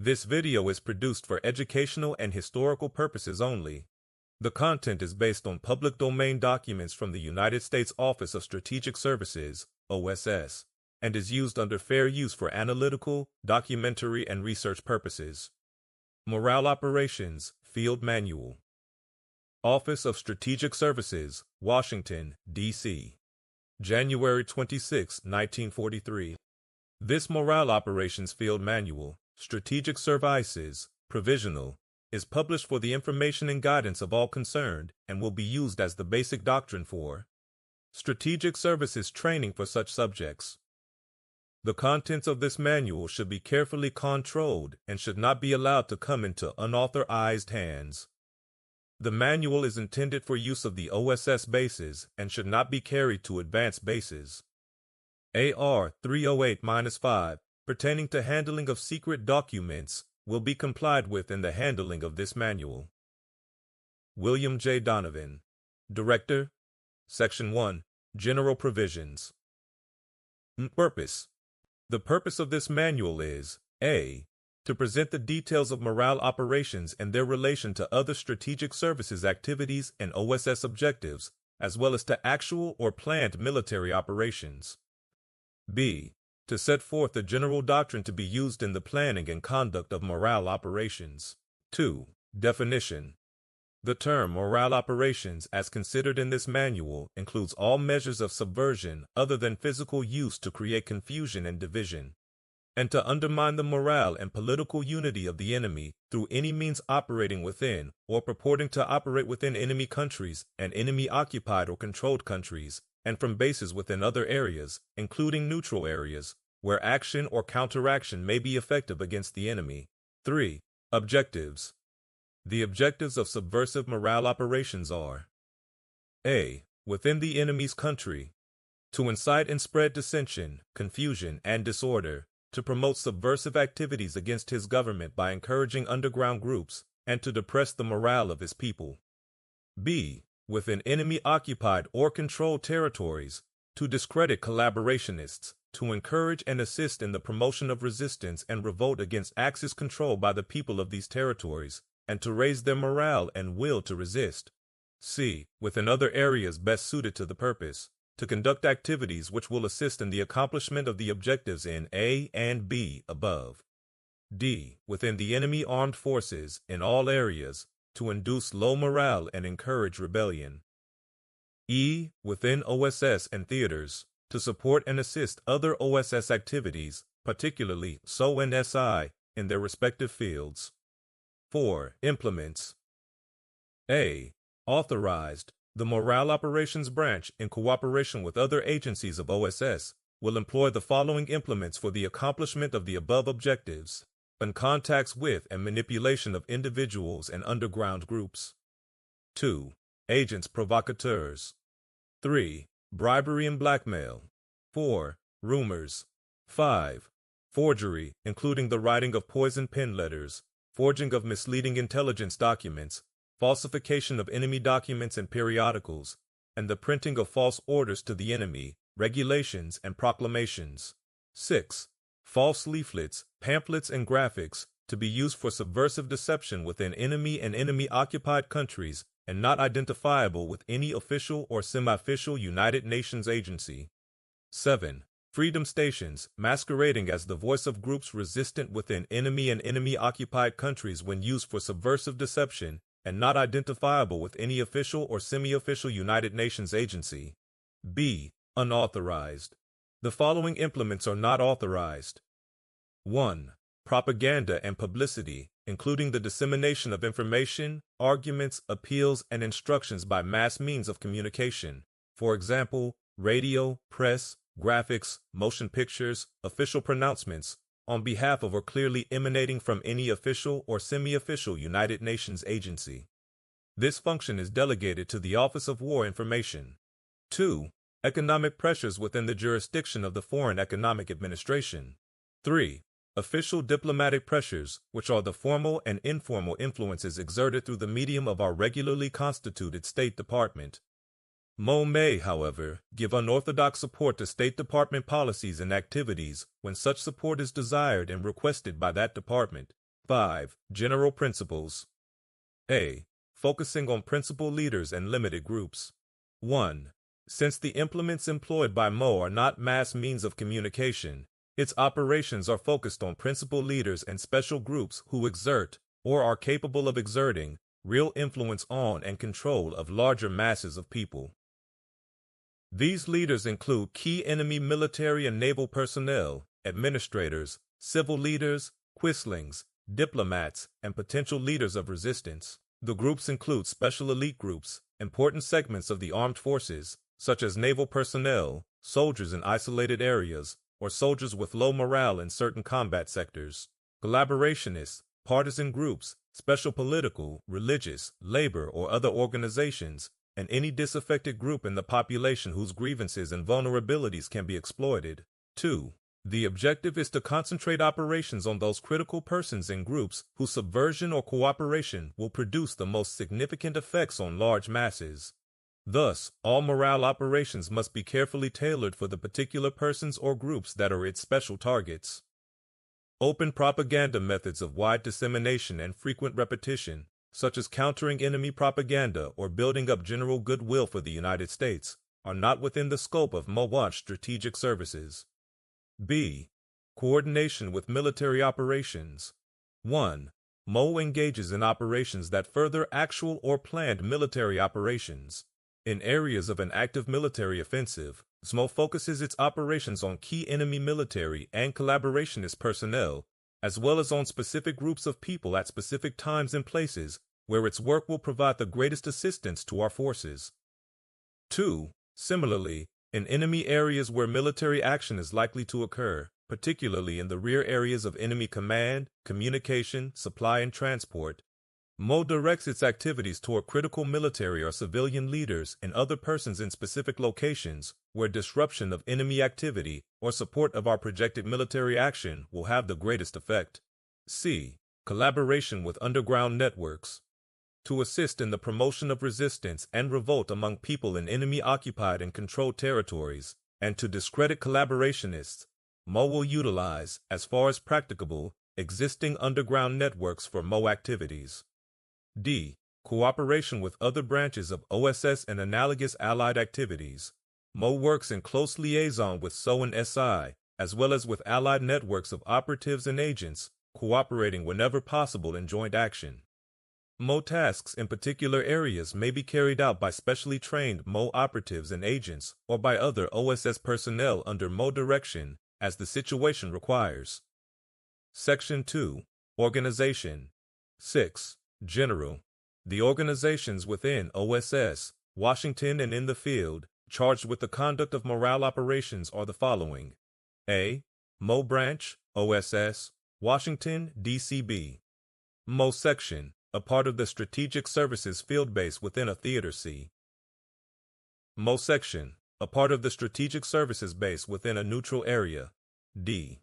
This video is produced for educational and historical purposes only. The content is based on public domain documents from the United States Office of Strategic Services, OSS, and is used under fair use for analytical, documentary, and research purposes. Morale Operations Field Manual. Office of Strategic Services, Washington, D.C. January 26, 1943. This Morale Operations Field Manual, Strategic Services, Provisional, is published for the information and guidance of all concerned and will be used as the basic doctrine for strategic services training for such subjects. The contents of this manual should be carefully controlled and should not be allowed to come into unauthorized hands. The manual is intended for use of the OSS bases and should not be carried to advanced bases. AR 308-5, pertaining to handling of secret documents, will be complied with in the handling of this manual. William J. Donovan, Director, Section 1, General Provisions. Purpose. The purpose of this manual is A. To present the details of morale operations and their relation to other strategic services activities and OSS objectives, as well as to actual or planned military operations. B. To set forth the general doctrine to be used in the planning and conduct of morale operations. 2. Definition. The term morale operations as considered in this manual includes all measures of subversion other than physical use to create confusion and division, and to undermine the morale and political unity of the enemy through any means operating within or purporting to operate within enemy countries and enemy-occupied or controlled countries, and from bases within other areas, including neutral areas, where action or counteraction may be effective against the enemy. 3. Objectives. The objectives of subversive morale operations are A. Within the enemy's country, to incite and spread dissension, confusion, and disorder, to promote subversive activities against his government by encouraging underground groups, and to depress the morale of his people. B. Within enemy-occupied or controlled territories, to discredit collaborationists, to encourage and assist in the promotion of resistance and revolt against Axis control by the people of these territories, and to raise their morale and will to resist. C. Within other areas best suited to the purpose, to conduct activities which will assist in the accomplishment of the objectives in A and B above. D. Within the enemy armed forces, in all areas, to induce low morale and encourage rebellion. E. Within OSS and theaters, to support and assist other OSS activities, particularly SO and SI, in their respective fields. 4. Implements. A. Authorized. The Morale Operations Branch, in cooperation with other agencies of OSS, will employ the following implements for the accomplishment of the above objectives, and contacts with and manipulation of individuals and underground groups. 2. Agents provocateurs. 3. Bribery and blackmail. 4. Rumors. 5. Forgery, including the writing of poison pen letters, forging of misleading intelligence documents, falsification of enemy documents and periodicals, and the printing of false orders to the enemy, regulations, and proclamations. 6. False leaflets, pamphlets, and graphics, to be used for subversive deception within enemy and enemy-occupied countries and not identifiable with any official or semi-official United Nations agency. 7. Freedom stations, masquerading as the voice of groups resistant within enemy and enemy-occupied countries when used for subversive deception and not identifiable with any official or semi-official United Nations agency. B. Unauthorized. The following implements are not authorized. 1. Propaganda and publicity, including the dissemination of information, arguments, appeals, and instructions by mass means of communication, for example, radio, press, graphics, motion pictures, official pronouncements, on behalf of or clearly emanating from any official or semi-official United Nations agency. This function is delegated to the Office of War Information. 2. Economic pressures within the jurisdiction of the Foreign Economic Administration. 3. Official diplomatic pressures, which are the formal and informal influences exerted through the medium of our regularly constituted State Department. MO may, however, give unorthodox support to State Department policies and activities when such support is desired and requested by that department, 5. General principles. A. Focusing on principal leaders and limited groups. 1. Since the implements employed by MO are not mass means of communication, its operations are focused on principal leaders and special groups who exert, or are capable of exerting, real influence on and control of larger masses of people. These leaders include key enemy military and naval personnel, administrators, civil leaders, quislings, diplomats, and potential leaders of resistance. The groups include special elite groups, important segments of the armed forces, such as naval personnel, soldiers in isolated areas, or soldiers with low morale in certain combat sectors, collaborationists, partisan groups, special political, religious, labor, or other organizations, and any disaffected group in the population whose grievances and vulnerabilities can be exploited. 2. The objective is to concentrate operations on those critical persons and groups whose subversion or cooperation will produce the most significant effects on large masses. Thus, all morale operations must be carefully tailored for the particular persons or groups that are its special targets. Open propaganda methods of wide dissemination and frequent repetition, such as countering enemy propaganda or building up general goodwill for the United States, are not within the scope of MOWACH strategic services. B. Coordination with military operations. 1. MO engages in operations that further actual or planned military operations. In areas of an active military offensive, SMO focuses its operations on key enemy military and collaborationist personnel, as well as on specific groups of people at specific times and places where its work will provide the greatest assistance to our forces. 2. Similarly, in enemy areas where military action is likely to occur, particularly in the rear areas of enemy command, communication, supply, and transport, MO directs its activities toward critical military or civilian leaders and other persons in specific locations where disruption of enemy activity or support of our projected military action will have the greatest effect. C. Collaboration with underground networks. To assist in the promotion of resistance and revolt among people in enemy-occupied and controlled territories, and to discredit collaborationists, MO will utilize, as far as practicable, existing underground networks for MO activities. D. Cooperation with other branches of OSS and analogous allied activities. MO works in close liaison with SO and SI, as well as with allied networks of operatives and agents, cooperating whenever possible in joint action. MO tasks in particular areas may be carried out by specially trained MO operatives and agents or by other OSS personnel under MO direction as the situation requires. Section 2. Organization. 6. General. The organizations within OSS, Washington and in the field, charged with the conduct of morale operations are the following. A. MO Branch, OSS, Washington, DCB. MO Section, a part of the Strategic Services Field Base within a Theater C. MO Section, a part of the Strategic Services Base within a neutral area. D.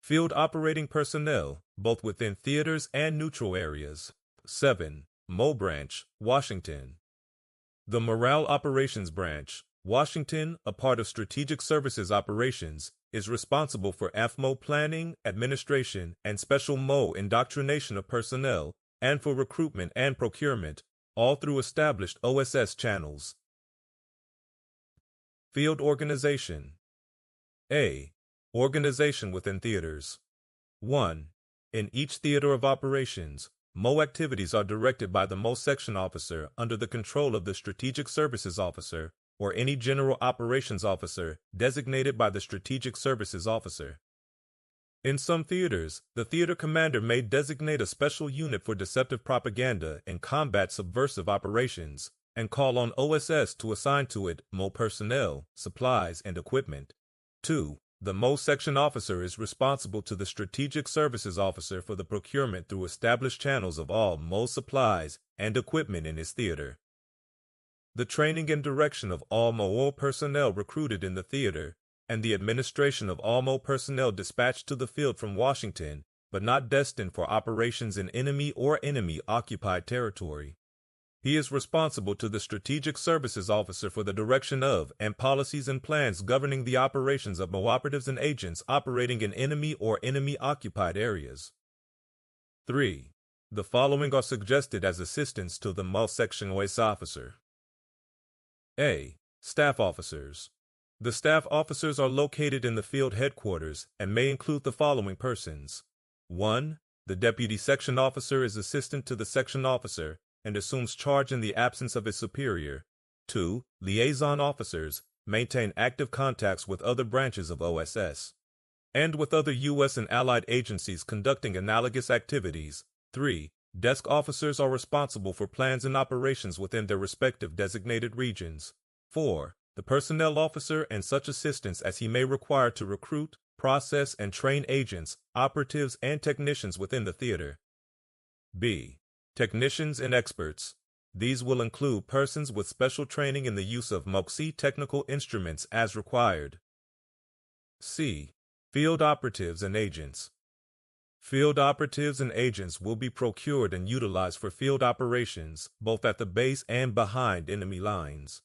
Field operating personnel, both within theaters and neutral areas. 7. MO Branch, Washington. The Morale Operations Branch, Washington, a part of Strategic Services Operations, is responsible for AFMO planning, administration, and special MO indoctrination of personnel, and for recruitment and procurement, all through established OSS channels. Field Organization. A. Organization within theaters. 1. In each theater of operations, MO activities are directed by the MO Section Officer under the control of the Strategic Services Officer or any General Operations Officer designated by the Strategic Services Officer. In some theaters, the theater commander may designate a special unit for deceptive propaganda and combat subversive operations, and call on OSS to assign to it MO personnel, supplies, and equipment. 2. The MO Section Officer is responsible to the Strategic Services Officer for the procurement through established channels of all MO supplies and equipment in his theater. The training and direction of all MO personnel recruited in the theater, and the administration of all MO personnel dispatched to the field from Washington, but not destined for operations in enemy or enemy-occupied territory. He is responsible to the Strategic Services Officer for the direction of and policies and plans governing the operations of MO operatives and agents operating in enemy or enemy-occupied areas. 3. The following are suggested as assistants to the MO Section OSS officer. A. Staff officers. The staff officers are located in the field headquarters and may include the following persons. 1. The deputy section officer is assistant to the section officer and assumes charge in the absence of his superior. 2. Liaison officers maintain active contacts with other branches of OSS and with other U.S. and allied agencies conducting analogous activities. 3. Desk officers are responsible for plans and operations within their respective designated regions. 4. The personnel officer and such assistants as he may require to recruit, process, and train agents, operatives, and technicians within the theater. B. Technicians and experts. These will include persons with special training in the use of MOXIE technical instruments as required. C. Field operatives and agents. Field operatives and agents will be procured and utilized for field operations, both at the base and behind enemy lines.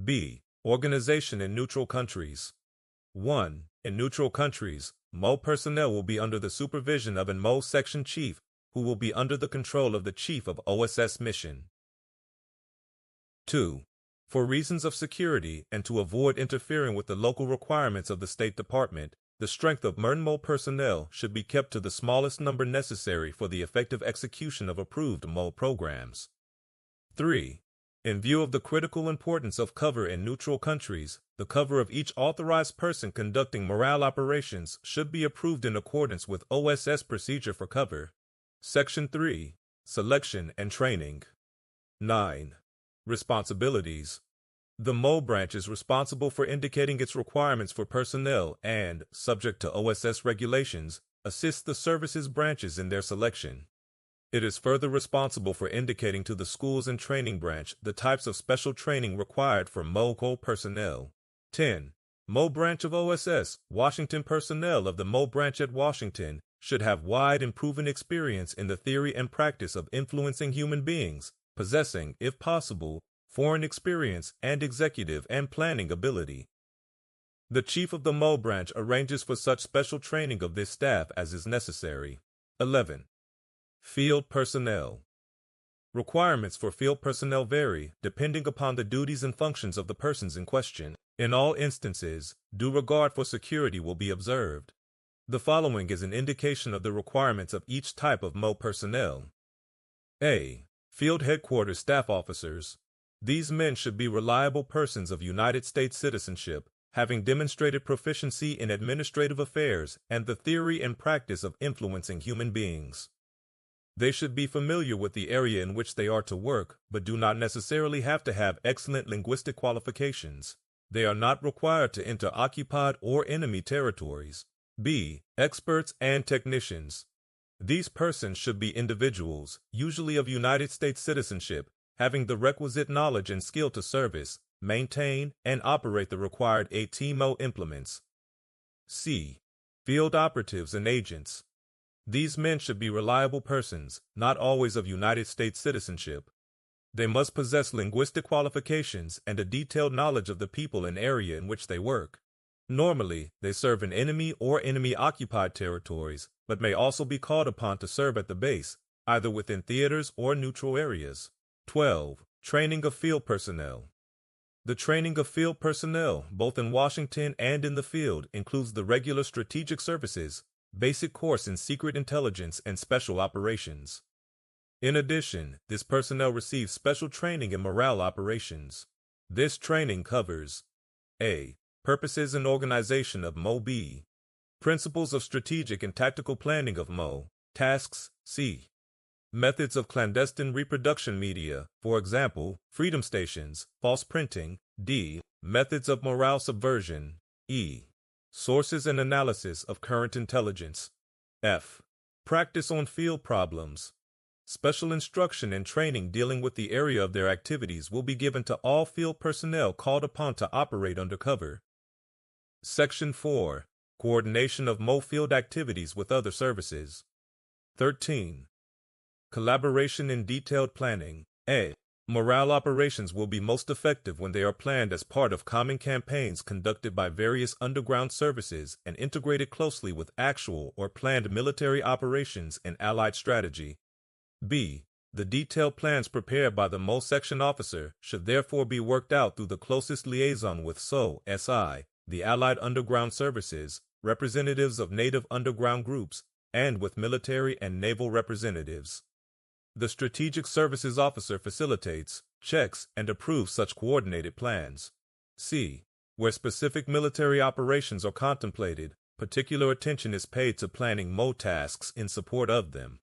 B. Organization in neutral countries. 1. In neutral countries, MO personnel will be under the supervision of an MO section chief, who will be under the control of the chief of OSS mission. 2. For reasons of security and to avoid interfering with the local requirements of the State Department, the strength of MO personnel should be kept to the smallest number necessary for the effective execution of approved MO programs. 3. In view of the critical importance of cover in neutral countries, the cover of each authorized person conducting morale operations should be approved in accordance with OSS procedure for cover. Section 3. Selection and Training. 9. Responsibilities. The MO branch is responsible for indicating its requirements for personnel and, subject to OSS regulations, assists the services branches in their selection. It is further responsible for indicating to the schools and training branch the types of special training required for MO personnel. 10. MO branch of OSS, Washington personnel of the MO branch at Washington should have wide and proven experience in the theory and practice of influencing human beings, possessing, if possible, foreign experience and executive and planning ability. The chief of the MO branch arranges for such special training of this staff as is necessary. 11. Field personnel. Requirements for field personnel vary depending upon the duties and functions of the persons in question. In all instances, due regard for security will be observed. The following is an indication of the requirements of each type of MO personnel. A. Field headquarters staff officers. These men should be reliable persons of United States citizenship, having demonstrated proficiency in administrative affairs and the theory and practice of influencing human beings. They should be familiar with the area in which they are to work, but do not necessarily have to have excellent linguistic qualifications. They are not required to enter occupied or enemy territories. B. Experts and technicians. These persons should be individuals, usually of United States citizenship, having the requisite knowledge and skill to service, maintain, and operate the required ATMO implements. C. Field operatives and agents. These men should be reliable persons, not always of United States citizenship. They must possess linguistic qualifications and a detailed knowledge of the people and area in which they work. Normally, they serve in enemy or enemy-occupied territories, but may also be called upon to serve at the base, either within theaters or neutral areas. 12. Training of field personnel. The training of field personnel, both in Washington and in the field, includes the regular strategic services, basic course in secret intelligence, and special operations. In addition, this personnel receives special training in morale operations. This training covers A. Purposes and organization of MO-B. Principles of strategic and tactical planning of MO. Tasks. C. Methods of clandestine reproduction media, for example, freedom stations, false printing. D. Methods of morale subversion. E. Sources and analysis of current intelligence. F. Practice on field problems. Special instruction and training dealing with the area of their activities will be given to all field personnel called upon to operate under cover. Section 4. Coordination of MO field activities with other services. 13. Collaboration in detailed planning. A. Morale operations will be most effective when they are planned as part of common campaigns conducted by various underground services and integrated closely with actual or planned military operations and allied strategy. B. The detailed plans prepared by the MO section officer should therefore be worked out through the closest liaison with OSS, the Allied Underground Services, representatives of native underground groups, and with military and naval representatives. The Strategic Services Officer facilitates, checks, and approves such coordinated plans. C. Where specific military operations are contemplated, particular attention is paid to planning MO tasks in support of them.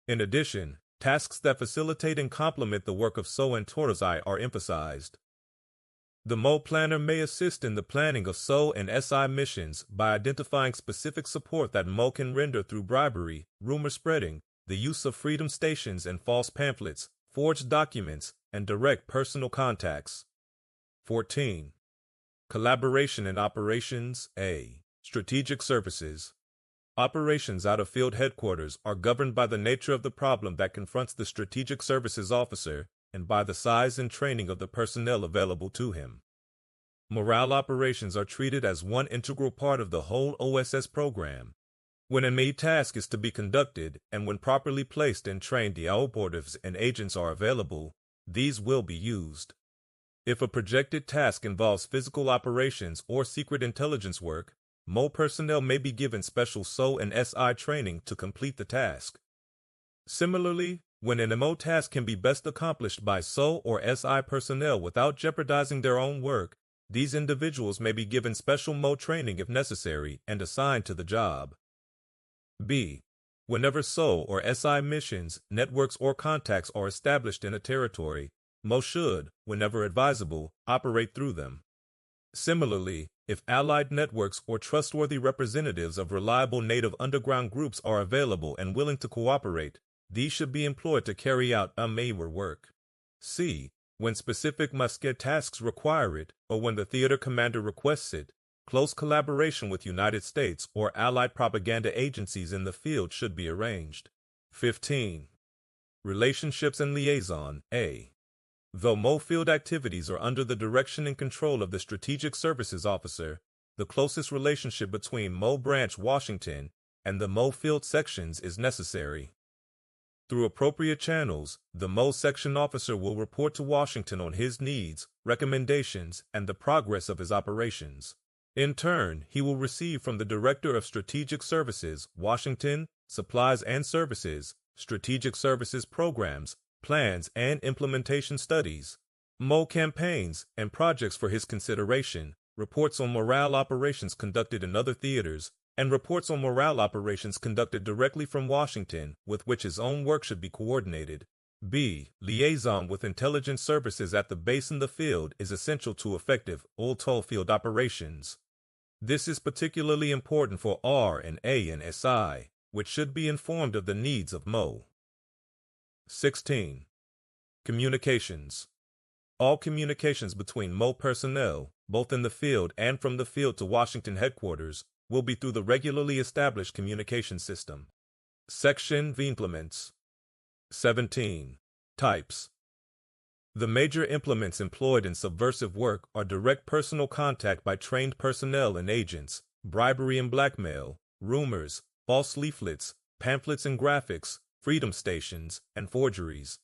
In addition, tasks that facilitate and complement the work of SO and TORSI are emphasized. The MO planner may assist in the planning of SO and SI missions by identifying specific support that MO can render through bribery, rumor spreading, the use of freedom stations and false pamphlets, forged documents, and direct personal contacts. 14. Collaboration and operations. A. Strategic services. Operations out of field headquarters are governed by the nature of the problem that confronts the Strategic Services Officer and by the size and training of the personnel available to him. Morale operations are treated as one integral part of the whole OSS program. When a ME task is to be conducted, and when properly placed and trained the operatives and agents are available, these will be used. If a projected task involves physical operations or secret intelligence work, MO personnel may be given special SO and SI training to complete the task. Similarly, when an MO task can be best accomplished by SO or SI personnel without jeopardizing their own work, these individuals may be given special MO training if necessary and assigned to the job. B. Whenever SO or SI missions, networks, or contacts are established in a territory, MO should, whenever advisable, operate through them. Similarly, if allied networks or trustworthy representatives of reliable native underground groups are available and willing to cooperate, these should be employed to carry out MAWER work. C. When specific musket tasks require it, or when the theater commander requests it, close collaboration with United States or allied propaganda agencies in the field should be arranged. 15. Relationships and liaison. A. Though MO field activities are under the direction and control of the Strategic Services Officer, the closest relationship between MO Branch Washington and the MO field sections is necessary. Through appropriate channels, the MO section officer will report to Washington on his needs, recommendations, and the progress of his operations. In turn, he will receive from the Director of Strategic Services, Washington, supplies and services, strategic services programs, plans and implementation studies, MO campaigns and projects for his consideration, reports on morale operations conducted in other theaters, and reports on morale operations conducted directly from Washington, with which his own work should be coordinated. B. Liaison with intelligence services at the base in the field is essential to effective OLTOL field operations. This is particularly important for R and A and SI, which should be informed of the needs of MO. 16. Communications. All communications between MO personnel, both in the field and from the field to Washington headquarters, will be through the regularly established communication system. Section V implements. 17. Types. The major implements employed in subversive work are direct personal contact by trained personnel and agents, bribery and blackmail, rumors, false leaflets, pamphlets and graphics, freedom stations, and forgeries.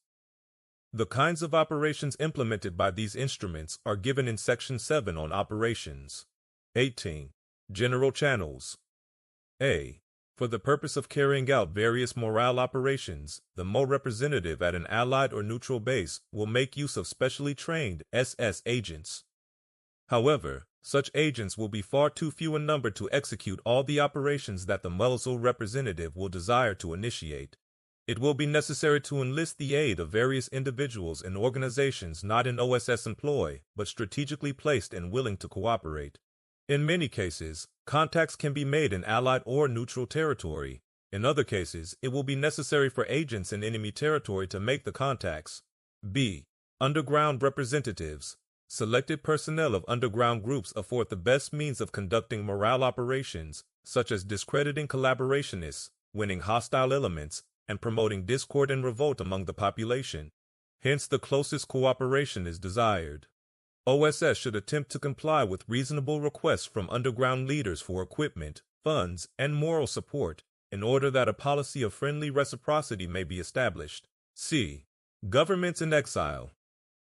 The kinds of operations implemented by these instruments are given in Section 7 on operations. 18. General channels. A. For the purpose of carrying out various morale operations, the MO representative at an allied or neutral base will make use of specially trained SS agents. However, such agents will be far too few in number to execute all the operations that the MO representative will desire to initiate. It will be necessary to enlist the aid of various individuals and organizations not in OSS employ, but strategically placed and willing to cooperate. In many cases, contacts can be made in allied or neutral territory. In other cases, it will be necessary for agents in enemy territory to make the contacts. B. Underground representatives. Selected personnel of underground groups afford the best means of conducting morale operations, such as discrediting collaborationists, winning hostile elements, and promoting discord and revolt among the population. Hence, the closest cooperation is desired. OSS should attempt to comply with reasonable requests from underground leaders for equipment, funds, and moral support in order that a policy of friendly reciprocity may be established. C. Governments in exile.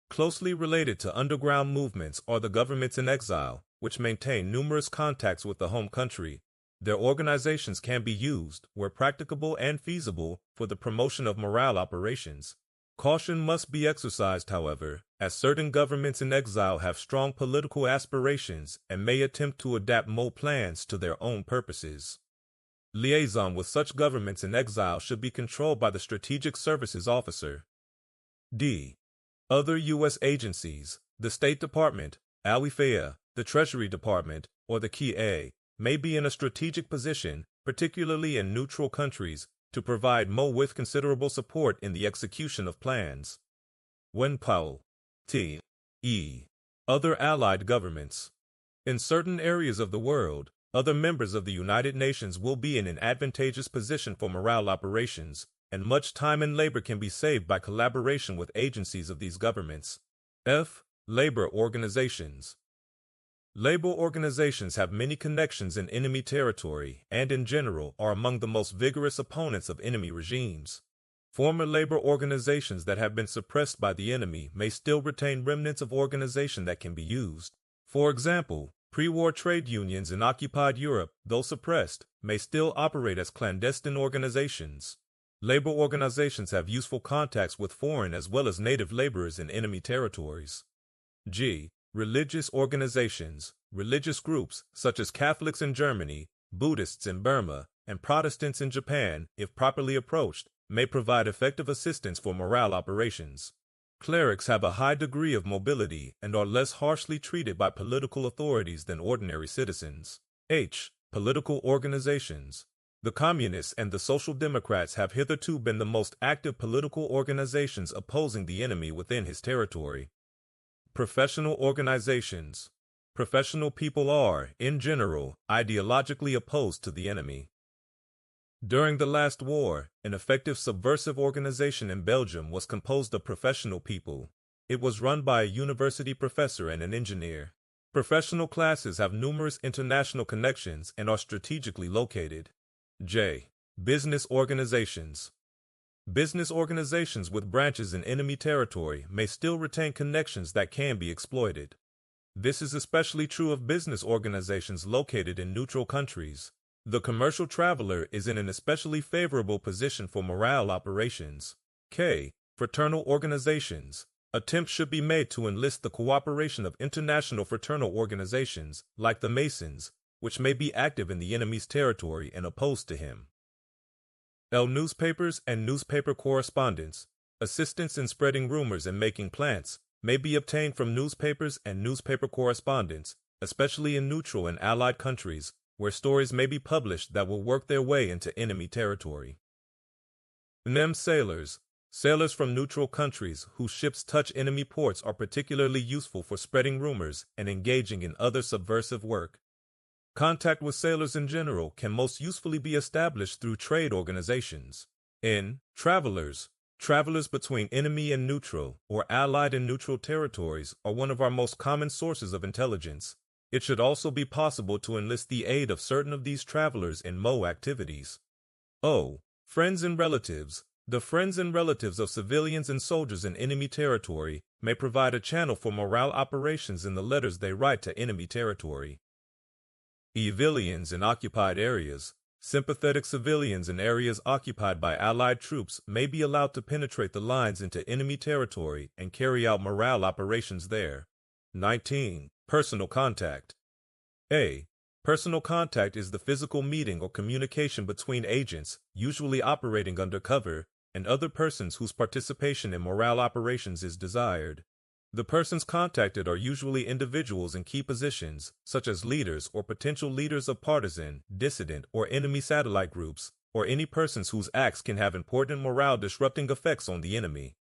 Closely related to underground movements are the governments in exile, which maintain numerous contacts with the home country. Their organizations can be used, where practicable and feasible, for the promotion of morale operations. Caution must be exercised, however, as certain governments in exile have strong political aspirations and may attempt to adapt MO plans to their own purposes. Liaison with such governments in exile should be controlled by the Strategic Services Officer. D. Other U.S. agencies, the State Department, ALIFEA, the Treasury Department, or the KIA, may be in a strategic position, particularly in neutral countries, to provide MO with considerable support in the execution of plans. When Powell. T. E. Other allied governments. In certain areas of the world, other members of the United Nations will be in an advantageous position for morale operations, and much time and labor can be saved by collaboration with agencies of these governments. F. Labor organizations. Labor organizations have many connections in enemy territory and, in general, are among the most vigorous opponents of enemy regimes. Former labor organizations that have been suppressed by the enemy may still retain remnants of organization that can be used. For example, pre-war trade unions in occupied Europe, though suppressed, may still operate as clandestine organizations. Labor organizations have useful contacts with foreign as well as native laborers in enemy territories. G. Religious organizations. Religious groups, such as Catholics in Germany, Buddhists in Burma, and Protestants in Japan, if properly approached, may provide effective assistance for morale operations. Clerics have a high degree of mobility and are less harshly treated by political authorities than ordinary citizens. H. Political organizations. The Communists and the Social Democrats have hitherto been the most active political organizations opposing the enemy within his territory. Professional organizations. Professional people are, in general, ideologically opposed to the enemy. During the last war, an effective subversive organization in Belgium was composed of professional people. It was run by a university professor and an engineer. Professional classes have numerous international connections and are strategically located. J. Business organizations. Business organizations with branches in enemy territory may still retain connections that can be exploited. This is especially true of business organizations located in neutral countries. The commercial traveler is in an especially favorable position for morale operations. K. Fraternal organizations. Attempts should be made to enlist the cooperation of international fraternal organizations, like the Masons, which may be active in the enemy's territory and opposed to him. L. Newspapers and newspaper correspondence. Assistance in spreading rumors and making plans may be obtained from newspapers and newspaper correspondence, especially in neutral and allied countries, where stories may be published that will work their way into enemy territory. NEM sailors. Sailors from neutral countries whose ships touch enemy ports are particularly useful for spreading rumors and engaging in other subversive work. Contact with sailors in general can most usefully be established through trade organizations. N. Travelers. Travelers between enemy and neutral, or allied and neutral territories, are one of our most common sources of intelligence. It should also be possible to enlist the aid of certain of these travelers in MO activities. O. Friends and relatives. The friends and relatives of civilians and soldiers in enemy territory may provide a channel for morale operations in the letters they write to enemy territory. Civilians in occupied areas. Sympathetic civilians in areas occupied by Allied troops may be allowed to penetrate the lines into enemy territory and carry out morale operations there. 19. Personal contact. A. Personal contact is the physical meeting or communication between agents, usually operating under cover, and other persons whose participation in morale operations is desired. The persons contacted are usually individuals in key positions, such as leaders or potential leaders of partisan, dissident, or enemy satellite groups, or any persons whose acts can have important morale-disrupting effects on the enemy.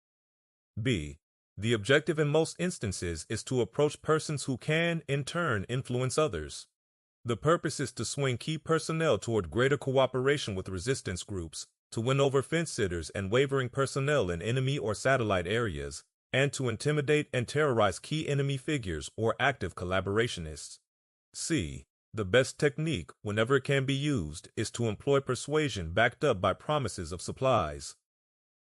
B. The objective in most instances is to approach persons who can, in turn, influence others. The purpose is to swing key personnel toward greater cooperation with resistance groups, to win over fence-sitters and wavering personnel in enemy or satellite areas, and to intimidate and terrorize key enemy figures or active collaborationists. C. The best technique, whenever it can be used, is to employ persuasion backed up by promises of supplies.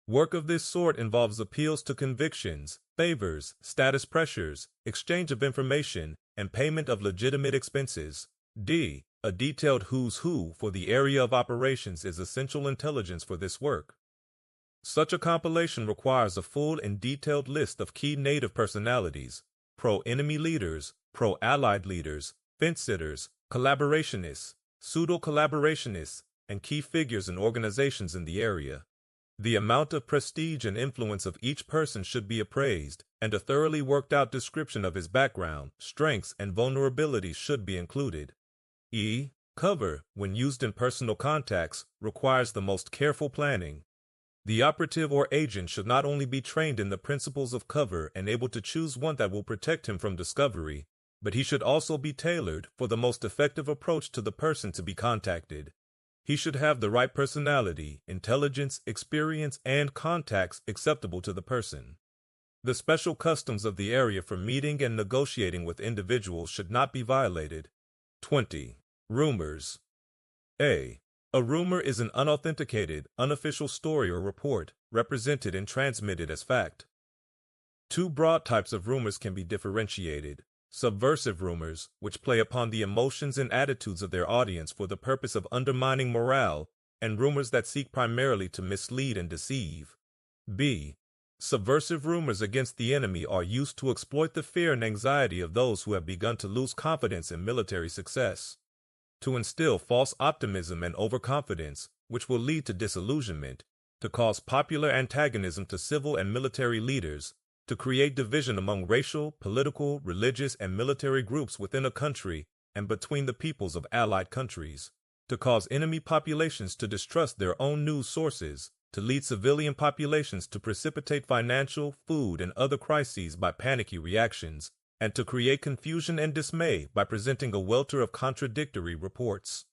Work of this sort involves appeals to convictions, favors, status pressures, exchange of information, and payment of legitimate expenses. D. A detailed who's who for the area of operations is essential intelligence for this work. Such a compilation requires a full and detailed list of key native personalities, pro-enemy leaders, pro-allied leaders, fence-sitters, collaborationists, pseudo-collaborationists, and key figures and organizations in the area. The amount of prestige and influence of each person should be appraised, and a thoroughly worked-out description of his background, strengths, and vulnerabilities should be included. E. Cover, when used in personal contacts, requires the most careful planning. The operative or agent should not only be trained in the principles of cover and able to choose one that will protect him from discovery, but he should also be tailored for the most effective approach to the person to be contacted. He should have the right personality, intelligence, experience, and contacts acceptable to the person. The special customs of the area for meeting and negotiating with individuals should not be violated. 20. Rumors. A. A rumor is an unauthenticated, unofficial story or report, represented and transmitted as fact. Two broad types of rumors can be differentiated. Subversive rumors, which play upon the emotions and attitudes of their audience for the purpose of undermining morale, and rumors that seek primarily to mislead and deceive. B. Subversive rumors against the enemy are used to exploit the fear and anxiety of those who have begun to lose confidence in military success, to instill false optimism and overconfidence, which will lead to disillusionment, to cause popular antagonism to civil and military leaders, to create division among racial, political, religious, and military groups within a country and between the peoples of allied countries, to cause enemy populations to distrust their own news sources, to lead civilian populations to precipitate financial, food, and other crises by panicky reactions, and to create confusion and dismay by presenting a welter of contradictory reports.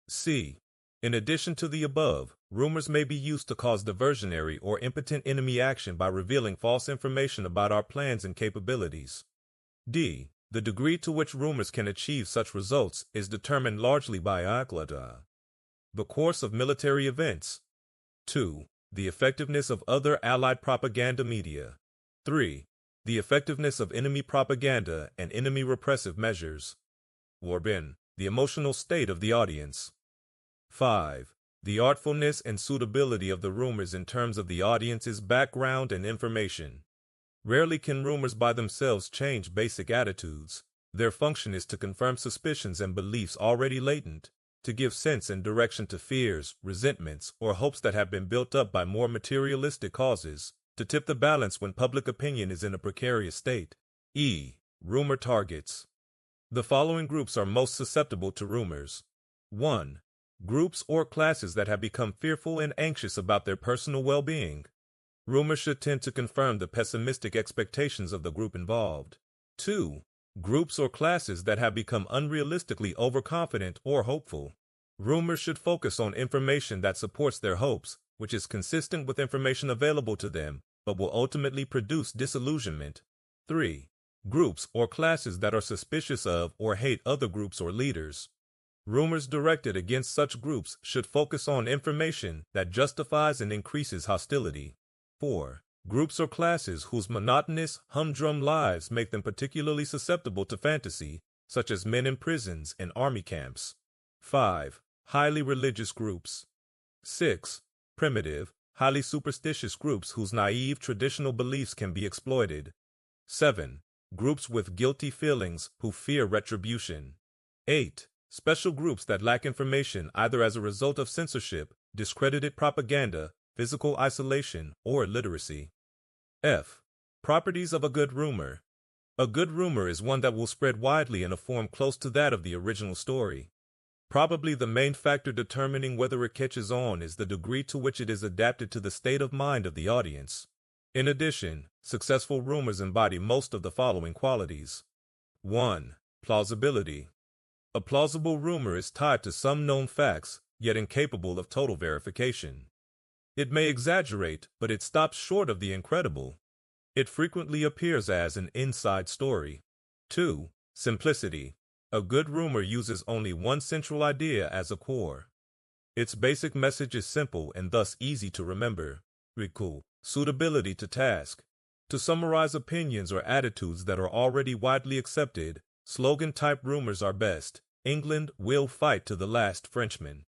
C. In addition to the above, rumors may be used to cause diversionary or impotent enemy action by revealing false information about our plans and capabilities. D. The degree to which rumors can achieve such results is determined largely by the course of military events. 2. The effectiveness of other allied propaganda media. 3. The effectiveness of enemy propaganda and enemy repressive measures. The emotional state of the audience. 5. The artfulness and suitability of the rumors in terms of the audience's background and information. Rarely can rumors by themselves change basic attitudes. Their function is to confirm suspicions and beliefs already latent, to give sense and direction to fears, resentments, or hopes that have been built up by more materialistic causes, to tip the balance when public opinion is in a precarious state. E. Rumor targets. The following groups are most susceptible to rumors. 1. Groups or classes that have become fearful and anxious about their personal well-being. Rumors should tend to confirm the pessimistic expectations of the group involved. 2. Groups or classes that have become unrealistically overconfident or hopeful. Rumors should focus on information that supports their hopes, which is consistent with information available to them, but will ultimately produce disillusionment. 3. Groups or classes that are suspicious of or hate other groups or leaders. Rumors directed against such groups should focus on information that justifies and increases hostility. 4. Groups or classes whose monotonous, humdrum lives make them particularly susceptible to fantasy, such as men in prisons and army camps. 5. Highly religious groups. 6. Primitive, highly superstitious groups whose naive traditional beliefs can be exploited. 7. Groups with guilty feelings who fear retribution. 8. Special groups that lack information either as a result of censorship, discredited propaganda, physical isolation, or illiteracy. F. Properties of a good rumor. A good rumor is one that will spread widely in a form close to that of the original story. Probably the main factor determining whether it catches on is the degree to which it is adapted to the state of mind of the audience. In addition, successful rumors embody most of the following qualities. 1. Plausibility. A plausible rumor is tied to some known facts, yet incapable of total verification. It may exaggerate, but it stops short of the incredible. It frequently appears as an inside story. 2. Simplicity. A good rumor uses only one central idea as a core. Its basic message is simple and thus easy to remember. Recall. Suitability to task. To summarize opinions or attitudes that are already widely accepted, slogan-type rumors are best. England will fight to the last Frenchman.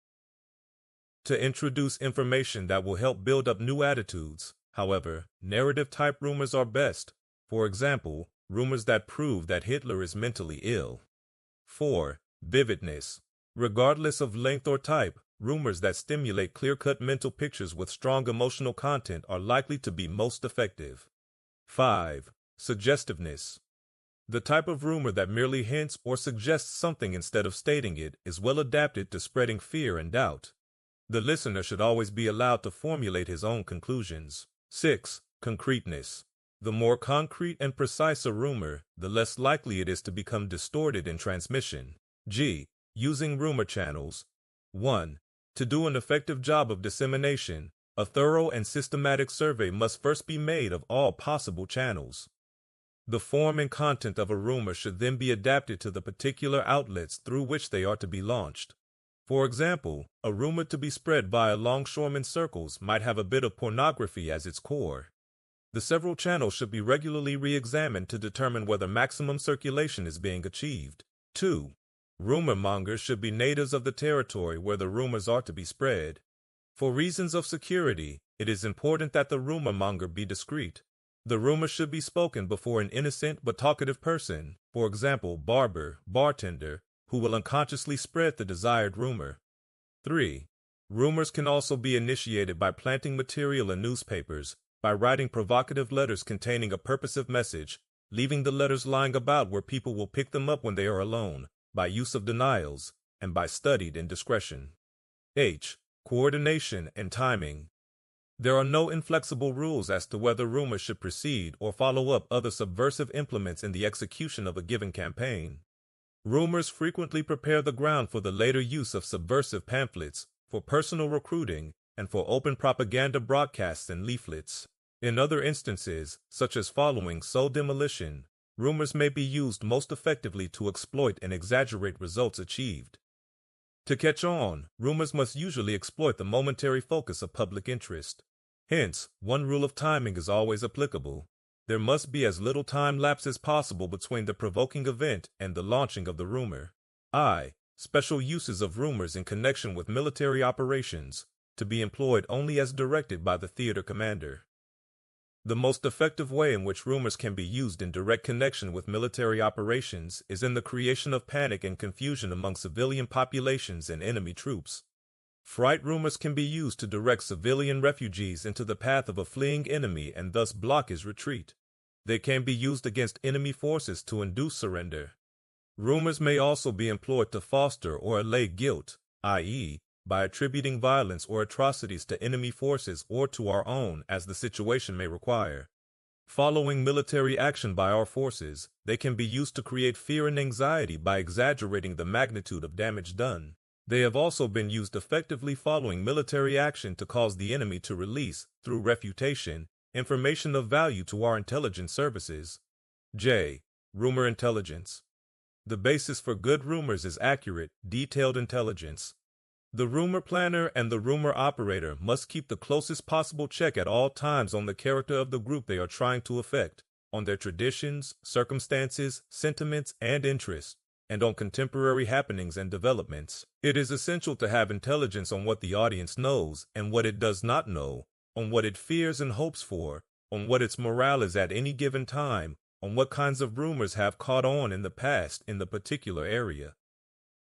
To introduce information that will help build up new attitudes, however, narrative-type rumors are best. For example, rumors that prove that Hitler is mentally ill. 4. Vividness. Regardless of length or type, rumors that stimulate clear-cut mental pictures with strong emotional content are likely to be most effective. 5. Suggestiveness. The type of rumor that merely hints or suggests something instead of stating it is well adapted to spreading fear and doubt. The listener should always be allowed to formulate his own conclusions. 6. Concreteness. The more concrete and precise a rumor, the less likely it is to become distorted in transmission. G. Using rumor channels. 1. To do an effective job of dissemination, a thorough and systematic survey must first be made of all possible channels. The form and content of a rumor should then be adapted to the particular outlets through which they are to be launched. For example, a rumor to be spread via longshoremen circles might have a bit of pornography as its core. The several channels should be regularly re-examined to determine whether maximum circulation is being achieved. 2. Rumor mongers should be natives of the territory where the rumors are to be spread. For reasons of security, it is important that the rumor monger be discreet. The rumor should be spoken before an innocent but talkative person, for example, barber, bartender, who will unconsciously spread the desired rumor. 3. Rumors can also be initiated by planting material in newspapers, by writing provocative letters containing a purposive message, leaving the letters lying about where people will pick them up when they are alone, by use of denials, and by studied indiscretion. H. Coordination and timing. There are no inflexible rules as to whether rumors should precede or follow up other subversive implements in the execution of a given campaign. Rumors frequently prepare the ground for the later use of subversive pamphlets, for personal recruiting, and for open propaganda broadcasts and leaflets. In other instances, such as following soul demolition, rumors may be used most effectively to exploit and exaggerate results achieved. To catch on, rumors must usually exploit the momentary focus of public interest. Hence, one rule of timing is always applicable. There must be as little time lapse as possible between the provoking event and the launching of the rumor. I. Special uses of rumors in connection with military operations, to be employed only as directed by the theater commander. The most effective way in which rumors can be used in direct connection with military operations is in the creation of panic and confusion among civilian populations and enemy troops. Fright rumors can be used to direct civilian refugees into the path of a fleeing enemy and thus block his retreat. They can be used against enemy forces to induce surrender. Rumors may also be employed to foster or allay guilt, i.e., by attributing violence or atrocities to enemy forces or to our own as the situation may require. Following military action by our forces, they can be used to create fear and anxiety by exaggerating the magnitude of damage done. They have also been used effectively following military action to cause the enemy to release, through refutation, information of value to our intelligence services. J. Rumor intelligence. The basis for good rumors is accurate, detailed intelligence. The rumor planner and the rumor operator must keep the closest possible check at all times on the character of the group they are trying to affect, on their traditions, circumstances, sentiments, and interests, and on contemporary happenings and developments. It is essential to have intelligence on what the audience knows and what it does not know, on what it fears and hopes for, on what its morale is at any given time, on what kinds of rumors have caught on in the past in the particular area.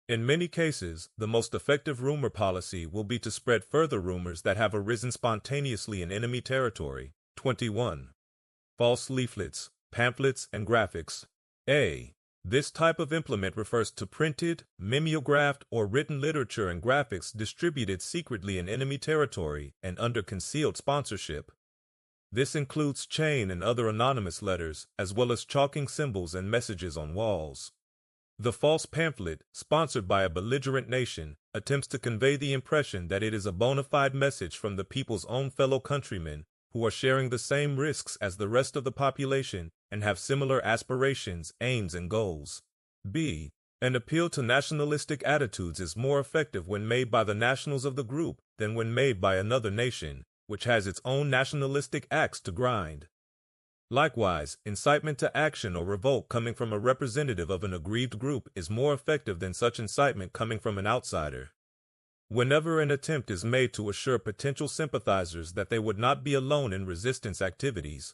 In many cases, the most effective rumor policy will be to spread further rumors that have arisen spontaneously in enemy territory. 21. False leaflets, pamphlets, and graphics. A. This type of implement refers to printed, mimeographed, or written literature and graphics distributed secretly in enemy territory and under concealed sponsorship. This includes chain and other anonymous letters, as well as chalking symbols and messages on walls. The false pamphlet, sponsored by a belligerent nation, attempts to convey the impression that it is a bona fide message from the people's own fellow countrymen who are sharing the same risks as the rest of the population and have similar aspirations, aims, and goals. B. An appeal to nationalistic attitudes is more effective when made by the nationals of the group than when made by another nation, which has its own nationalistic axe to grind. Likewise, incitement to action or revolt coming from a representative of an aggrieved group is more effective than such incitement coming from an outsider. Whenever an attempt is made to assure potential sympathizers that they would not be alone in resistance activities,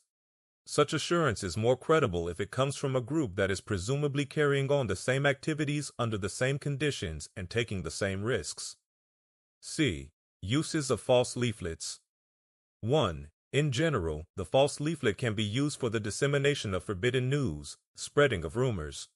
such assurance is more credible if it comes from a group that is presumably carrying on the same activities under the same conditions and taking the same risks. C. Uses of false leaflets. 1. In general, the false leaflet can be used for the dissemination of forbidden news, spreading of rumors,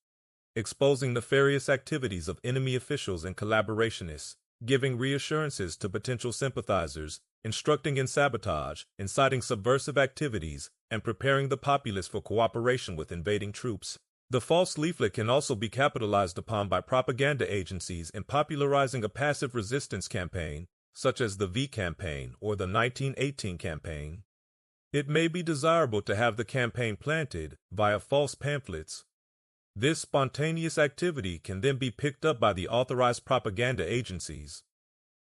exposing nefarious activities of enemy officials and collaborationists, giving reassurances to potential sympathizers, instructing in sabotage, inciting subversive activities, and preparing the populace for cooperation with invading troops. The false leaflet can also be capitalized upon by propaganda agencies in popularizing a passive resistance campaign, such as the V campaign or the 1918 campaign. It may be desirable to have the campaign planted via false pamphlets. This spontaneous activity can then be picked up by the authorized propaganda agencies.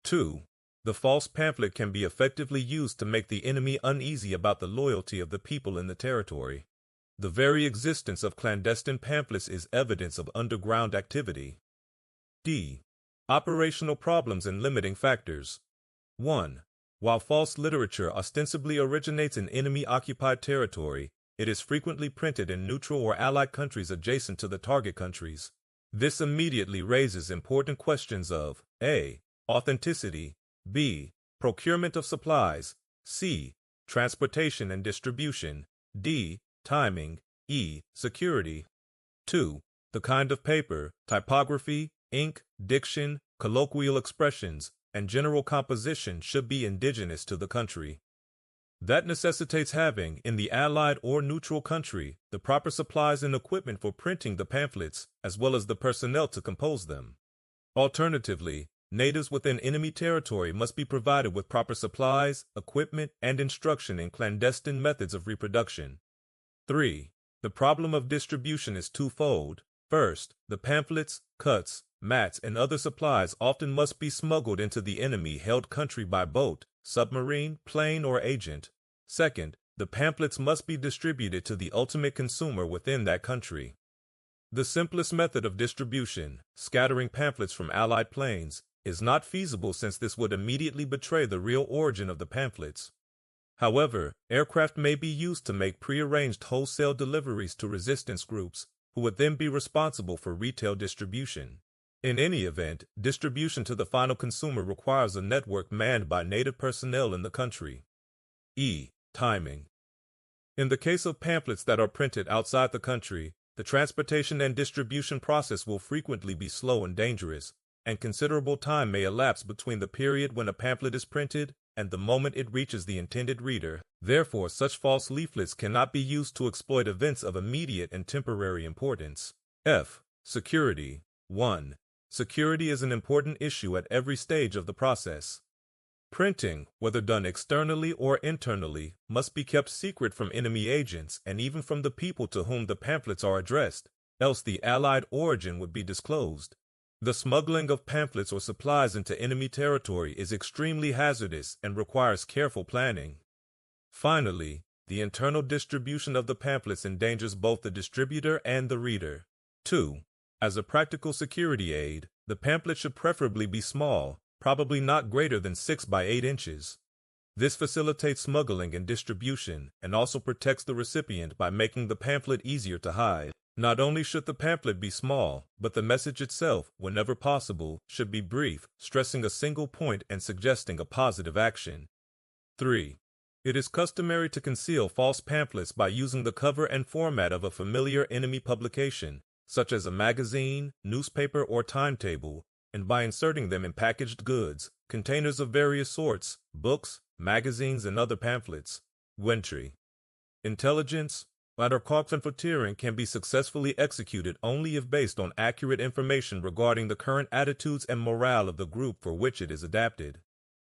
2. The false pamphlet can be effectively used to make the enemy uneasy about the loyalty of the people in the territory. The very existence of clandestine pamphlets is evidence of underground activity. D. Operational problems and limiting factors. 1. While false literature ostensibly originates in enemy-occupied territory, it is frequently printed in neutral or allied countries adjacent to the target countries. This immediately raises important questions of A. Authenticity, B. Procurement of supplies, C. Transportation and distribution, D. Timing, E. Security. 2. The kind of paper, typography, ink, diction, colloquial expressions, and general composition should be indigenous to the country. That necessitates having, in the allied or neutral country, the proper supplies and equipment for printing the pamphlets, as well as the personnel to compose them. Alternatively, natives within enemy territory must be provided with proper supplies, equipment, and instruction in clandestine methods of reproduction. 3. The problem of distribution is twofold. First, the pamphlets, cuts, mats, and other supplies often must be smuggled into the enemy-held country by boat, submarine, plane, or agent. Second, the pamphlets must be distributed to the ultimate consumer within that country. The simplest method of distribution, scattering pamphlets from Allied planes, is not feasible since this would immediately betray the real origin of the pamphlets. However, aircraft may be used to make prearranged wholesale deliveries to resistance groups, who would then be responsible for retail distribution. In any event, distribution to the final consumer requires a network manned by native personnel in the country. E. Timing. In the case of pamphlets that are printed outside the country, the transportation and distribution process will frequently be slow and dangerous, and considerable time may elapse between the period when a pamphlet is printed and the moment it reaches the intended reader. Therefore, such false leaflets cannot be used to exploit events of immediate and temporary importance. F. Security. 1. Security is an important issue at every stage of the process. Printing, whether done externally or internally, must be kept secret from enemy agents and even from the people to whom the pamphlets are addressed, else the Allied origin would be disclosed. The smuggling of pamphlets or supplies into enemy territory is extremely hazardous and requires careful planning. Finally, the internal distribution of the pamphlets endangers both the distributor and the reader. 2. As a practical security aid, the pamphlet should preferably be small, probably not greater than 6 by 8 inches. This facilitates smuggling and distribution and also protects the recipient by making the pamphlet easier to hide. Not only should the pamphlet be small, but the message itself, whenever possible, should be brief, stressing a single point and suggesting a positive action. 3. It is customary to conceal false pamphlets by using the cover and format of a familiar enemy publication, such as a magazine, newspaper, or timetable, and by inserting them in packaged goods, containers of various sorts, books, magazines, and other pamphlets. Entry. Intelligence, Pamphleteering can be successfully executed only if based on accurate information regarding the current attitudes and morale of the group for which it is adapted.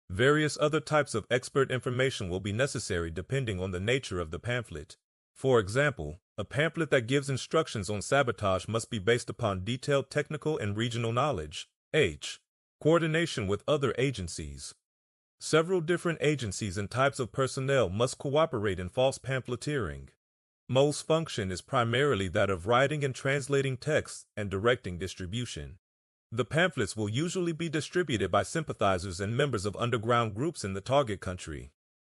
Various other types of expert information will be necessary depending on the nature of the pamphlet. For example, a pamphlet that gives instructions on sabotage must be based upon detailed technical and regional knowledge. H. Coordination with other agencies. Several different agencies and types of personnel must cooperate in false pamphleteering. Mo's function is primarily that of writing and translating texts and directing distribution. The pamphlets will usually be distributed by sympathizers and members of underground groups in the target country.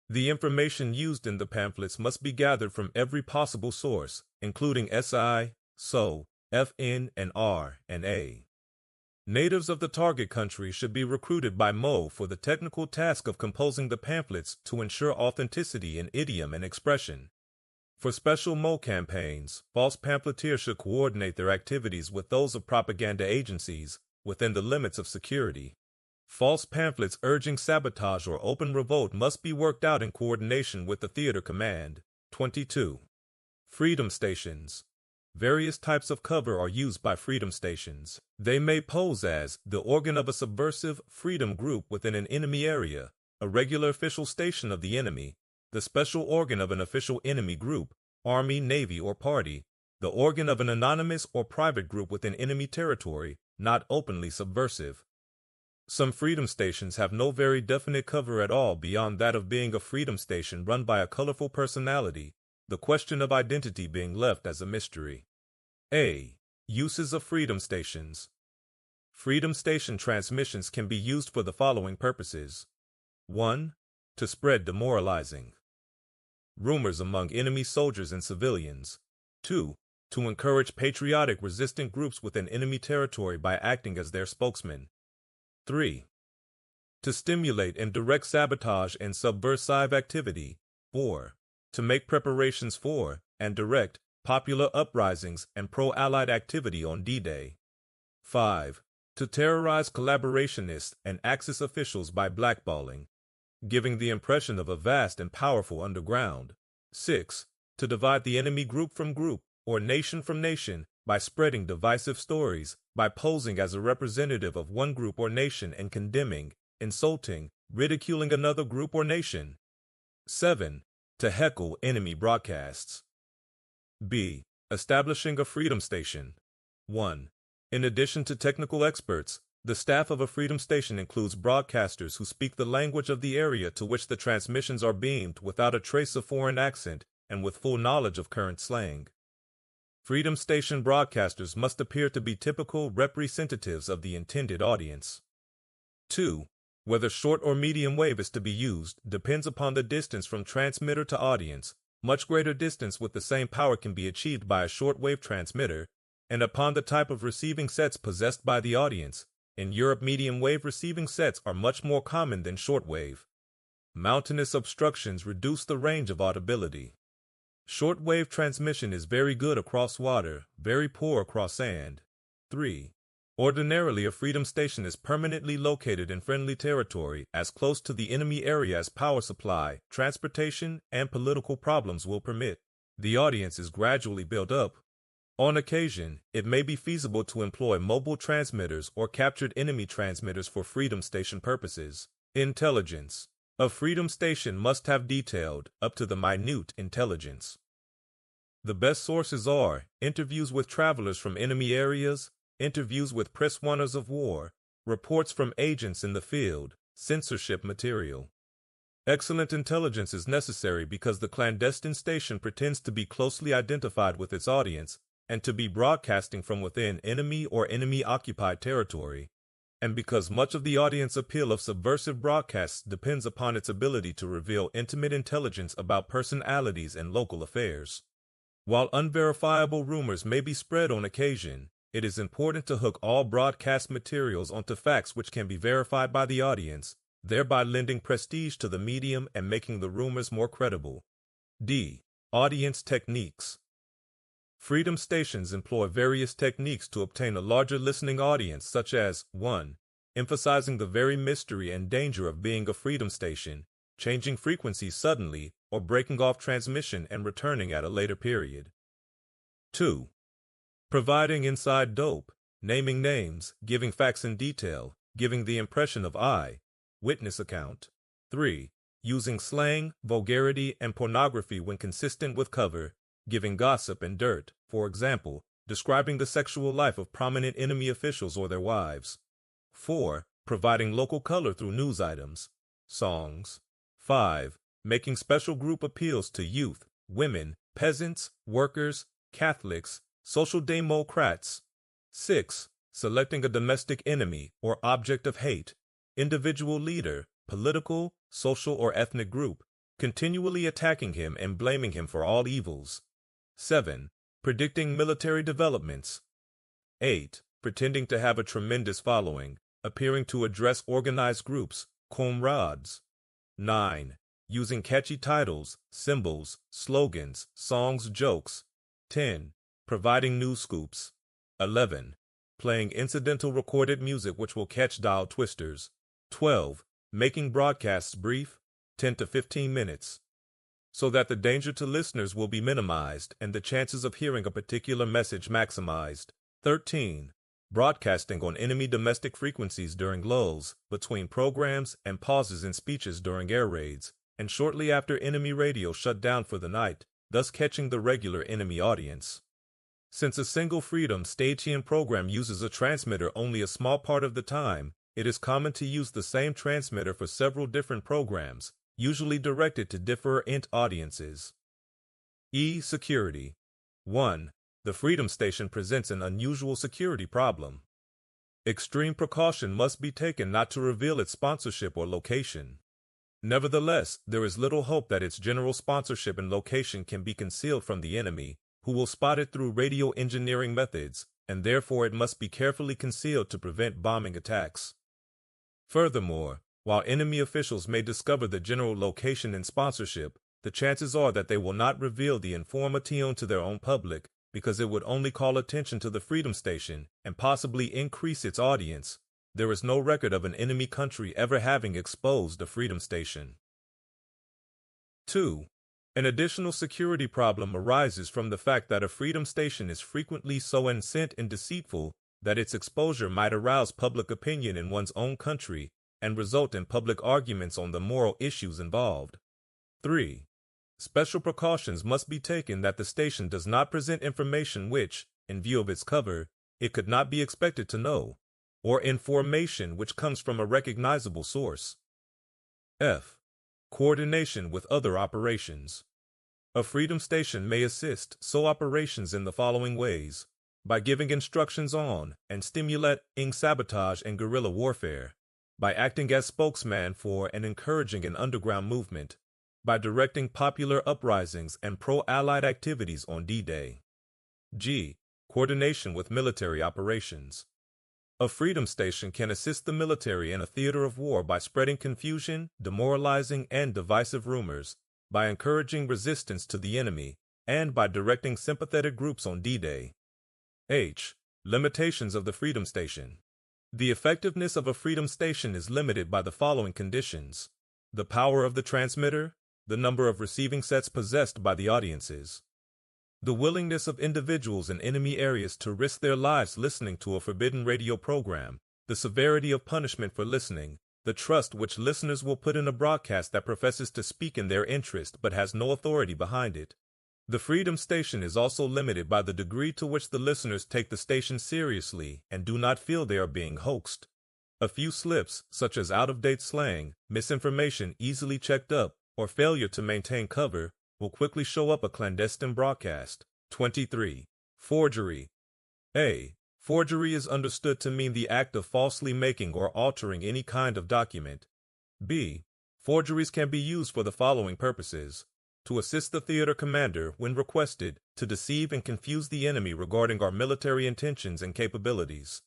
The information used in the pamphlets must be gathered from every possible source, including SI, SO, FN, and R and A. Natives of the target country should be recruited by Mo for the technical task of composing the pamphlets to ensure authenticity in idiom and expression. For special Mo campaigns, false pamphleteers should coordinate their activities with those of propaganda agencies within the limits of security. False pamphlets urging sabotage or open revolt must be worked out in coordination with the theater command. 22. Freedom stations. Various types of cover are used by freedom stations. They may pose as the organ of a subversive freedom group within an enemy area, a regular official station of the enemy, the special organ of an official enemy group, army, navy, or party, the organ of an anonymous or private group within enemy territory, not openly subversive. Some freedom stations have no very definite cover at all beyond that of being a freedom station run by a colorful personality, the question of identity being left as a mystery. A. Uses of freedom stations. Freedom station transmissions can be used for the following purposes. 1. To spread demoralizing rumors among enemy soldiers and civilians. 2. To encourage patriotic resistant groups within enemy territory by acting as their spokesman. 3. To stimulate and direct sabotage and subversive activity. 4. To make preparations for and direct popular uprisings and pro-Allied activity on D-Day. 5. To terrorize collaborationists and Axis officials by blackballing, giving the impression of a vast and powerful underground. 6. To divide the enemy group from group or nation from nation by spreading divisive stories, by posing as a representative of one group or nation and condemning, insulting, ridiculing another group or nation. 7. To heckle enemy broadcasts. B. Establishing a freedom station. 1. In addition to technical experts, the staff of a freedom station includes broadcasters who speak the language of the area to which the transmissions are beamed without a trace of foreign accent and with full knowledge of current slang. Freedom station broadcasters must appear to be typical representatives of the intended audience. 2. Whether short or medium wave is to be used depends upon the distance from transmitter to audience. Much greater distance with the same power can be achieved by a short-wave transmitter, and upon the type of receiving sets possessed by the audience. In Europe, medium-wave receiving sets are much more common than short-wave. Mountainous obstructions reduce the range of audibility. Short-wave transmission is very good across water, very poor across sand. 3. Ordinarily, a freedom station is permanently located in friendly territory, as close to the enemy area as power supply, transportation, and political problems will permit. The audience is gradually built up. On occasion, it may be feasible to employ mobile transmitters or captured enemy transmitters for freedom station purposes. Intelligence. A freedom station must have detailed, up to the minute, intelligence. The best sources are interviews with travelers from enemy areas, interviews with prisoners of war, reports from agents in the field, censorship material. Excellent intelligence is necessary because the clandestine station pretends to be closely identified with its audience and to be broadcasting from within enemy or enemy-occupied territory, and because much of the audience appeal of subversive broadcasts depends upon its ability to reveal intimate intelligence about personalities and local affairs. While unverifiable rumors may be spread on occasion, it is important to hook all broadcast materials onto facts which can be verified by the audience, thereby lending prestige to the medium and making the rumors more credible. D. Audience techniques. Freedom stations employ various techniques to obtain a larger listening audience, such as 1. Emphasizing the very mystery and danger of being a freedom station, changing frequencies suddenly or breaking off transmission and returning at a later period. 2. Providing inside dope, naming names, giving facts in detail, giving the impression of I, witness account. 3. Using slang, vulgarity, and pornography when consistent with cover, giving gossip and dirt, for example, describing the sexual life of prominent enemy officials or their wives. 4. Providing local color through news items, songs. 5. Making special group appeals to youth, women, peasants, workers, Catholics, social democrats. 6. Selecting a domestic enemy or object of hate, individual leader, political, social, or ethnic group, continually attacking him and blaming him for all evils. 7. Predicting military developments. 8. Pretending to have a tremendous following, appearing to address organized groups, comrades. 9. Using catchy titles, symbols, slogans, songs, jokes. 10. Providing news scoops. 11. Playing incidental recorded music which will catch dial twisters. 12. Making broadcasts brief, 10 to 15 minutes, so that the danger to listeners will be minimized and the chances of hearing a particular message maximized. 13. Broadcasting on enemy domestic frequencies during lulls, between programs, and pauses in speeches during air raids, and shortly after enemy radio shut down for the night, thus catching the regular enemy audience. Since a single Freedom Station program uses a transmitter only a small part of the time, it is common to use the same transmitter for several different programs, usually directed to different audiences. Security. 1. The Freedom Station presents an unusual security problem. Extreme precaution must be taken not to reveal its sponsorship or location. Nevertheless, there is little hope that its general sponsorship and location can be concealed from the enemy, who will spot it through radio engineering methods, and therefore it must be carefully concealed to prevent bombing attacks. Furthermore, while enemy officials may discover the general location and sponsorship, the chances are that they will not reveal the information to their own public, because it would only call attention to the Freedom Station and possibly increase its audience. There is no record of an enemy country ever having exposed a Freedom Station. 2. An additional security problem arises from the fact that a Freedom Station is frequently so incensed and deceitful that its exposure might arouse public opinion in one's own country and result in public arguments on the moral issues involved. 3. Special precautions must be taken that the station does not present information which, in view of its cover, it could not be expected to know, or information which comes from a recognizable source. F. Coordination with other operations. A Freedom Station may assist operations in the following ways: by giving instructions on and stimulating sabotage and guerrilla warfare, by acting as spokesman for and encouraging an underground movement, by directing popular uprisings and pro-Allied activities on D-Day. G. Coordination with military operations. A Freedom Station can assist the military in a theater of war by spreading confusion, demoralizing, and divisive rumors, by encouraging resistance to the enemy, and by directing sympathetic groups on D-Day. H. Limitations of the Freedom Station. The effectiveness of a Freedom Station is limited by the following conditions: the power of the transmitter, the number of receiving sets possessed by the audiences, the willingness of individuals in enemy areas to risk their lives listening to a forbidden radio program, the severity of punishment for listening, the trust which listeners will put in a broadcast that professes to speak in their interest but has no authority behind it. The Freedom Station is also limited by the degree to which the listeners take the station seriously and do not feel they are being hoaxed. A few slips, such as out-of-date slang, misinformation easily checked up, or failure to maintain cover, will quickly show up a clandestine broadcast. 23. Forgery. A. Forgery is understood to mean the act of falsely making or altering any kind of document. B. Forgeries can be used for the following purposes: to assist the theater commander when requested, to deceive and confuse the enemy regarding our military intentions and capabilities,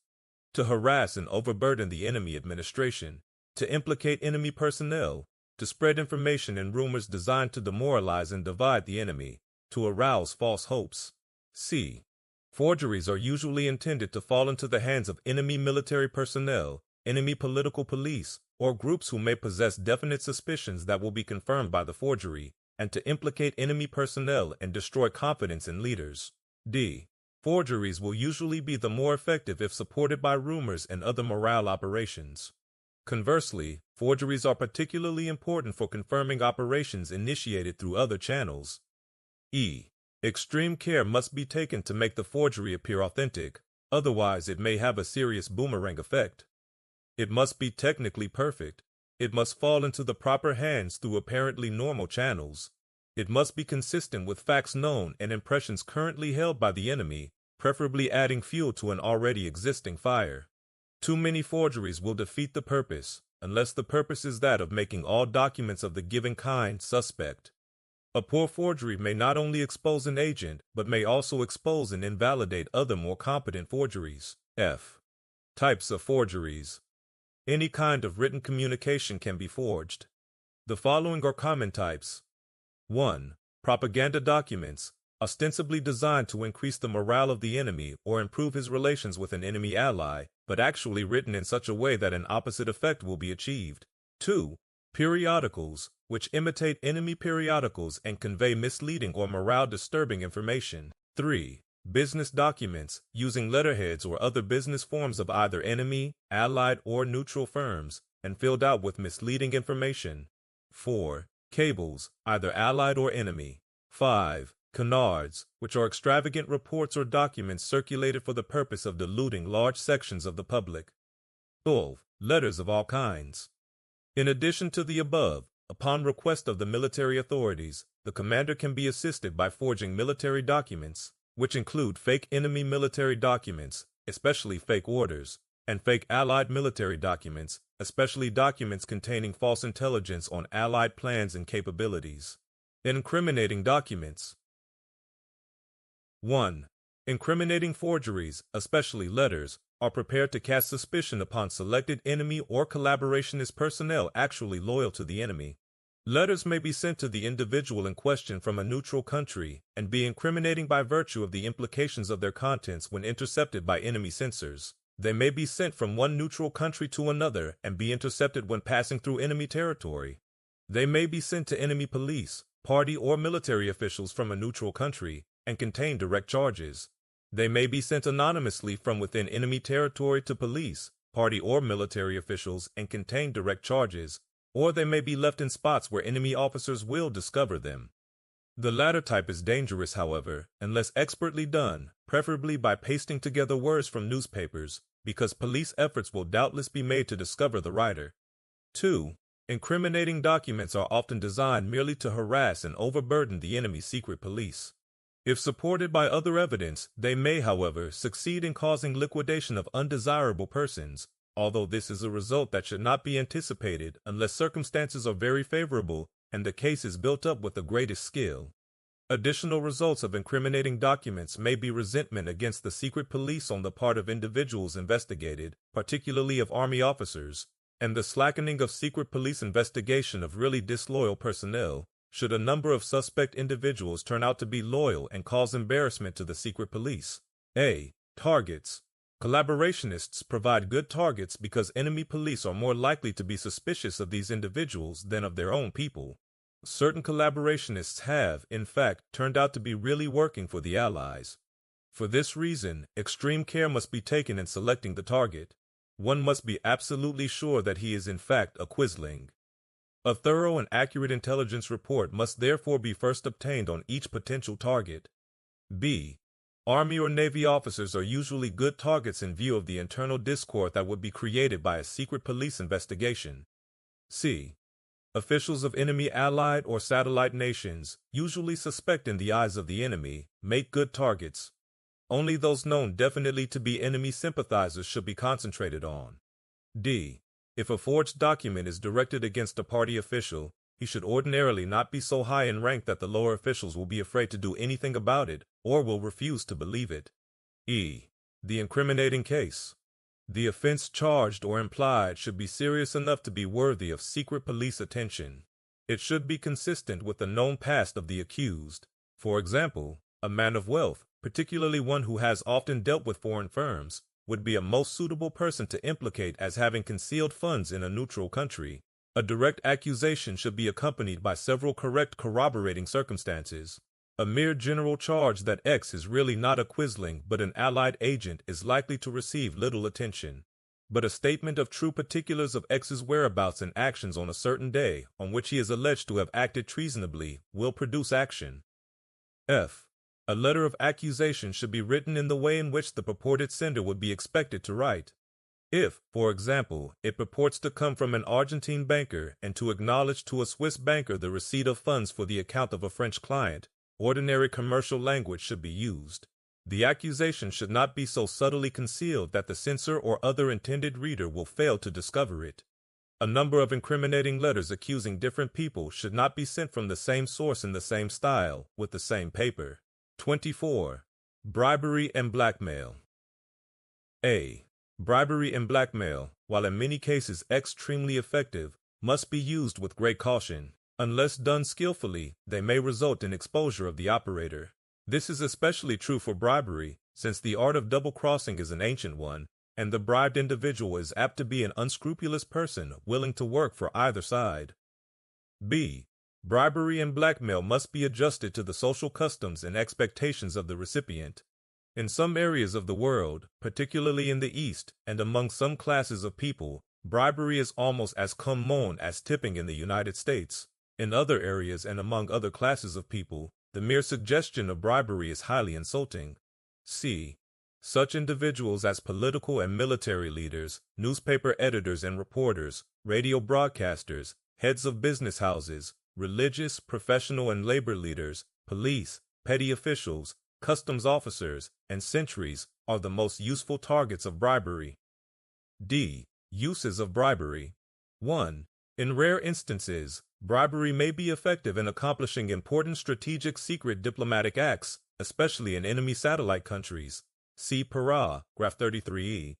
to harass and overburden the enemy administration, to implicate enemy personnel, to spread information and rumors designed to demoralize and divide the enemy, to arouse false hopes. C. Forgeries are usually intended to fall into the hands of enemy military personnel, enemy political police, or groups who may possess definite suspicions that will be confirmed by the forgery, and to implicate enemy personnel and destroy confidence in leaders. D. Forgeries will usually be the more effective if supported by rumors and other morale operations. Conversely, forgeries are particularly important for confirming operations initiated through other channels. E. Extreme care must be taken to make the forgery appear authentic, otherwise it may have a serious boomerang effect. It must be technically perfect. It must fall into the proper hands through apparently normal channels. It must be consistent with facts known and impressions currently held by the enemy, preferably adding fuel to an already existing fire. Too many forgeries will defeat the purpose, unless the purpose is that of making all documents of the given kind suspect. A poor forgery may not only expose an agent, but may also expose and invalidate other more competent forgeries. F. Types of forgeries. Any kind of written communication can be forged. The following are common types. 1. Propaganda documents, ostensibly designed to increase the morale of the enemy or improve his relations with an enemy ally, but actually written in such a way that an opposite effect will be achieved. 2. Periodicals, which imitate enemy periodicals and convey misleading or morale-disturbing information. 3. Business documents, using letterheads or other business forms of either enemy, allied, or neutral firms, and filled out with misleading information. 4. Cables, either allied or enemy. 5. Canards, which are extravagant reports or documents circulated for the purpose of deluding large sections of the public. 12. Letters of all kinds. In addition to the above, upon request of the military authorities, the commander can be assisted by forging military documents, which include fake enemy military documents, especially fake orders, and fake allied military documents, especially documents containing false intelligence on allied plans and capabilities. Incriminating documents. 1. Incriminating forgeries, especially letters, are prepared to cast suspicion upon selected enemy or collaborationist personnel actually loyal to the enemy. Letters may be sent to the individual in question from a neutral country and be incriminating by virtue of the implications of their contents when intercepted by enemy censors. They may be sent from one neutral country to another and be intercepted when passing through enemy territory. They may be sent to enemy police, party, or military officials from a neutral country and contain direct charges. They may be sent anonymously from within enemy territory to police, party, or military officials and contain direct charges, or they may be left in spots where enemy officers will discover them. The latter type is dangerous, however, unless expertly done, preferably by pasting together words from newspapers, because police efforts will doubtless be made to discover the writer. 2. Incriminating documents are often designed merely to harass and overburden the enemy's secret police. If supported by other evidence, they may, however, succeed in causing liquidation of undesirable persons, although this is a result that should not be anticipated unless circumstances are very favorable and the case is built up with the greatest skill. Additional results of incriminating documents may be resentment against the secret police on the part of individuals investigated, particularly of Army officers, and the slackening of secret police investigation of really disloyal personnel, should a number of suspect individuals turn out to be loyal and cause embarrassment to the secret police. A. Targets. Collaborationists provide good targets because enemy police are more likely to be suspicious of these individuals than of their own people. Certain collaborationists have, in fact, turned out to be really working for the Allies. For this reason, extreme care must be taken in selecting the target. One must be absolutely sure that he is in fact a Quisling. A thorough and accurate intelligence report must therefore be first obtained on each potential target. B. Army or Navy officers are usually good targets in view of the internal discord that would be created by a secret police investigation. C. Officials of enemy allied or satellite nations, usually suspect in the eyes of the enemy, make good targets. Only those known definitely to be enemy sympathizers should be concentrated on. D. If a forged document is directed against a party official, he should ordinarily not be so high in rank that the lower officials will be afraid to do anything about it or will refuse to believe it. E. The incriminating case. The offense charged or implied should be serious enough to be worthy of secret police attention. It should be consistent with the known past of the accused. For example, a man of wealth, particularly one who has often dealt with foreign firms, would be a most suitable person to implicate as having concealed funds in a neutral country. A direct accusation should be accompanied by several correct corroborating circumstances. A mere general charge that X is really not a Quisling but an Allied agent is likely to receive little attention. But a statement of true particulars of X's whereabouts and actions on a certain day on which he is alleged to have acted treasonably will produce action. F. A letter of accusation should be written in the way in which the purported sender would be expected to write. If, for example, it purports to come from an Argentine banker and to acknowledge to a Swiss banker the receipt of funds for the account of a French client, ordinary commercial language should be used. The accusation should not be so subtly concealed that the censor or other intended reader will fail to discover it. A number of incriminating letters accusing different people should not be sent from the same source in the same style, with the same paper. 24. Bribery and blackmail. A. Bribery and blackmail, while in many cases extremely effective, must be used with great caution. Unless done skillfully, they may result in exposure of the operator. This is especially true for bribery, since the art of double-crossing is an ancient one, and the bribed individual is apt to be an unscrupulous person willing to work for either side. B. Bribery and blackmail must be adjusted to the social customs and expectations of the recipient. In some areas of the world, particularly in the East and among some classes of people, bribery is almost as common as tipping in the United States. In other areas and among other classes of people, the mere suggestion of bribery is highly insulting. C. Such individuals as political and military leaders, newspaper editors and reporters, radio broadcasters, heads of business houses, religious, professional and labor leaders, police, petty officials, customs officers, and sentries are the most useful targets of bribery. D. Uses of bribery. 1. In rare instances, bribery may be effective in accomplishing important strategic secret diplomatic acts, especially in enemy satellite countries. See Para, Graph 33e.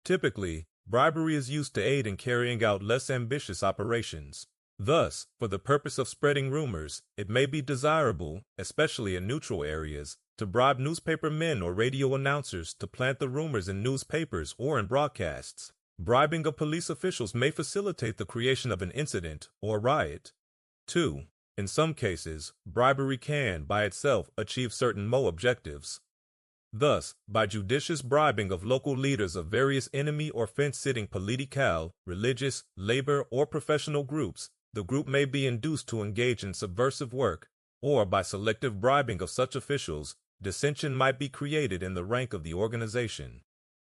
Typically, bribery is used to aid in carrying out less ambitious operations. Thus, for the purpose of spreading rumors, it may be desirable, especially in neutral areas, to bribe newspaper men or radio announcers to plant the rumors in newspapers or in broadcasts. Bribing of police officials may facilitate the creation of an incident or riot. 2. In some cases, bribery can, by itself, achieve certain objectives. Thus, by judicious bribing of local leaders of various enemy or fence-sitting political, religious, labor, or professional groups, the group may be induced to engage in subversive work, or by selective bribing of such officials, dissension might be created in the rank of the organization.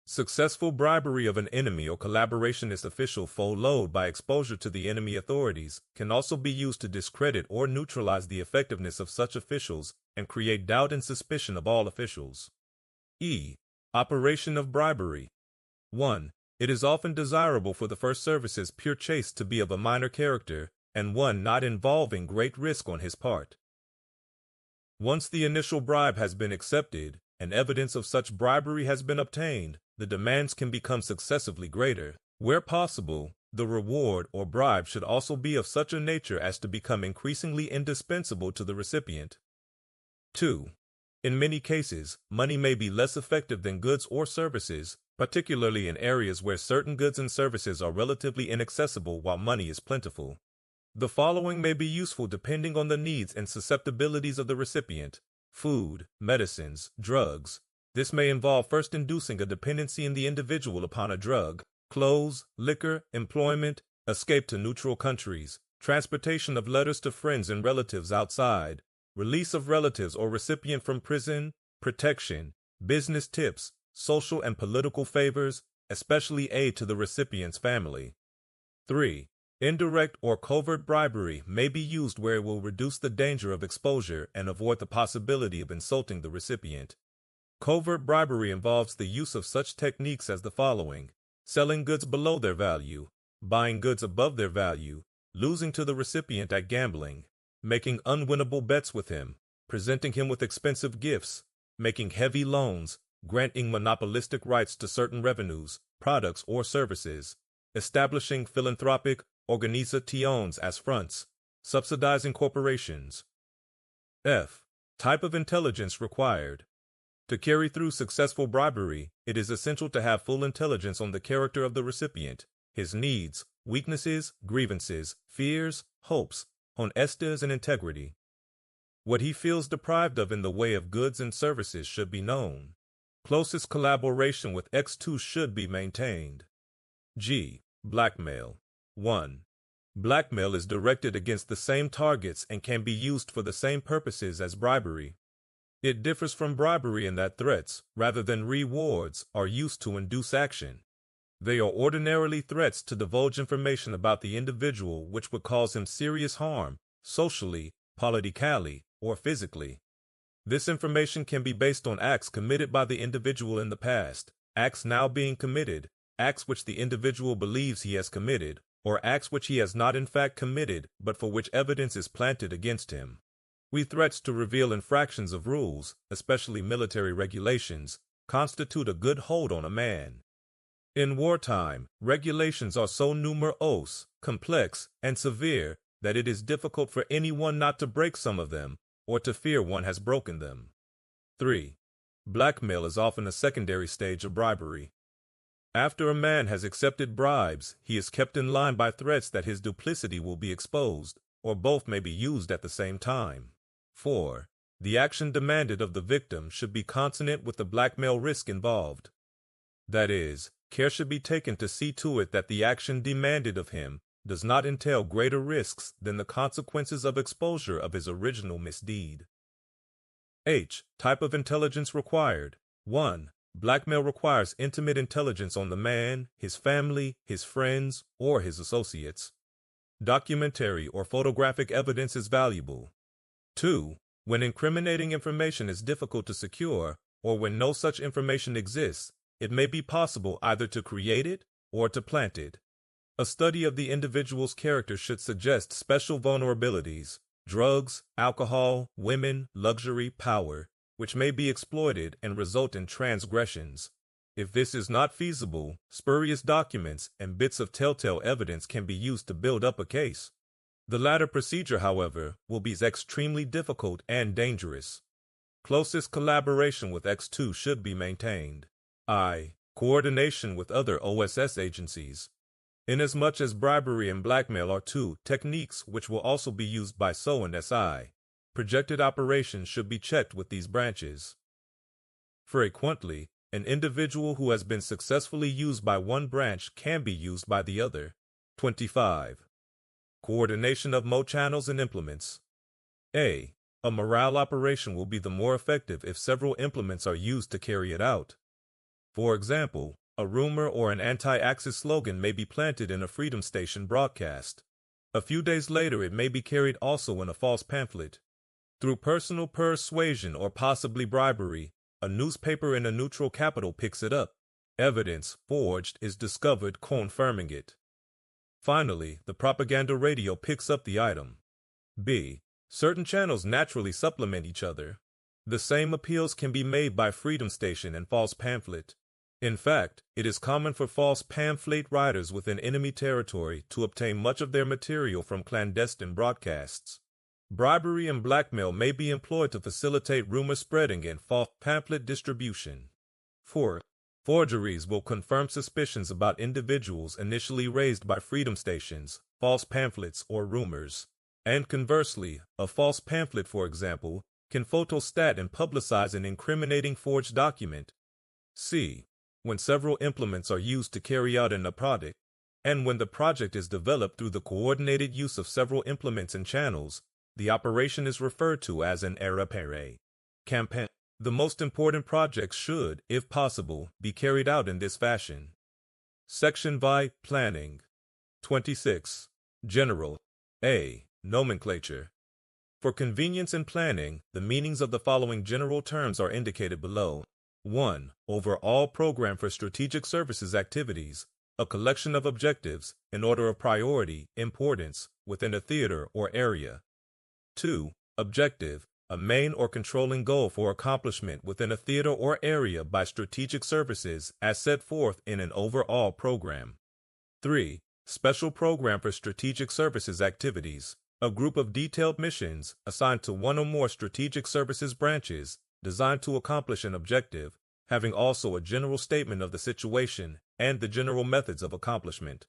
Successful bribery of an enemy or collaborationist official followed by exposure to the enemy authorities can also be used to discredit or neutralize the effectiveness of such officials and create doubt and suspicion of all officials. E. Operation of bribery. 1. It is often desirable for the first service's pure chase to be of a minor character and one not involving great risk on his part. Once the initial bribe has been accepted and evidence of such bribery has been obtained, the demands can become successively greater. Where possible, the reward or bribe should also be of such a nature as to become increasingly indispensable to the recipient. 2. In many cases, money may be less effective than goods or services, particularly in areas where certain goods and services are relatively inaccessible while money is plentiful. The following may be useful depending on the needs and susceptibilities of the recipient: food, medicines, drugs. This may involve first inducing a dependency in the individual upon a drug, clothes, liquor, employment, escape to neutral countries, transportation of letters to friends and relatives outside, release of relatives or recipient from prison, protection, business tips, social and political favors, especially aid to the recipient's family. 3. Indirect or covert bribery may be used where it will reduce the danger of exposure and avoid the possibility of insulting the recipient. Covert bribery involves the use of such techniques as the following: selling goods below their value, buying goods above their value, losing to the recipient at gambling, making unwinnable bets with him, presenting him with expensive gifts, making heavy loans, granting monopolistic rights to certain revenues, products, or services, establishing philanthropic organizations as fronts, subsidizing corporations. F. Type of intelligence required. To carry through successful bribery, it is essential to have full intelligence on the character of the recipient, his needs, weaknesses, grievances, fears, hopes, honestas, and integrity. What he feels deprived of in the way of goods and services should be known. Closest collaboration with X2 should be maintained. G. Blackmail. 1. Blackmail is directed against the same targets and can be used for the same purposes as bribery. It differs from bribery in that threats, rather than rewards, are used to induce action. They are ordinarily threats to divulge information about the individual which would cause him serious harm, socially, politically, or physically. This information can be based on acts committed by the individual in the past, acts now being committed, acts which the individual believes he has committed, or acts which he has not in fact committed but for which evidence is planted against him. Threats to reveal infractions of rules, especially military regulations, constitute a good hold on a man. In wartime, regulations are so numerous, complex, and severe that it is difficult for anyone not to break some of them, or to fear one has broken them. 3. Blackmail is often a secondary stage of bribery. After a man has accepted bribes, he is kept in line by threats that his duplicity will be exposed, or both may be used at the same time. 4. The action demanded of the victim should be consonant with the blackmail risk involved. That is, care should be taken to see to it that the action demanded of him does not entail greater risks than the consequences of exposure of his original misdeed. H. Type of intelligence required. 1. Blackmail requires intimate intelligence on the man, his family, his friends, or his associates. Documentary or photographic evidence is valuable. 2. When incriminating information is difficult to secure, or when no such information exists, it may be possible either to create it or to plant it. A study of the individual's character should suggest special vulnerabilities, drugs, alcohol, women, luxury, power, which may be exploited and result in transgressions. If this is not feasible, spurious documents and bits of telltale evidence can be used to build up a case. The latter procedure, however, will be extremely difficult and dangerous. Closest collaboration with X2 should be maintained. I. Coordination with other OSS agencies. Inasmuch as bribery and blackmail are two techniques which will also be used by SO and SI, projected operations should be checked with these branches. Frequently, an individual who has been successfully used by one branch can be used by the other. 25. Coordination of MO channels and implements. A morale operation will be the more effective if several implements are used to carry it out. For example, a rumor or an anti-Axis slogan may be planted in a Freedom Station broadcast. A few days later it may be carried also in a false pamphlet. Through personal persuasion or possibly bribery, a newspaper in a neutral capital picks it up. Evidence, forged, is discovered confirming it. Finally, the propaganda radio picks up the item. B. Certain channels naturally supplement each other. The same appeals can be made by Freedom Station and false pamphlet. In fact, it is common for false pamphlet writers within enemy territory to obtain much of their material from clandestine broadcasts. Bribery and blackmail may be employed to facilitate rumor spreading and false pamphlet distribution. 4. Forgeries will confirm suspicions about individuals initially raised by Freedom Stations, false pamphlets, or rumors. And conversely, a false pamphlet, for example, can photostat and publicize an incriminating forged document. C. When several implements are used to carry out a project, and when the project is developed through the coordinated use of several implements and channels, the operation is referred to as an arapere campaign. The most important projects should, if possible, be carried out in this fashion. Section by Planning. 26. General. A. Nomenclature. For convenience in planning, the meanings of the following general terms are indicated below. 1. Overall program for strategic services activities, a collection of objectives, in order of priority, importance, within a theater or area. 2. Objective, a main or controlling goal for accomplishment within a theater or area by strategic services as set forth in an overall program. 3. Special program for strategic services activities, a group of detailed missions assigned to one or more strategic services branches designed to accomplish an objective, having also a general statement of the situation and the general methods of accomplishment.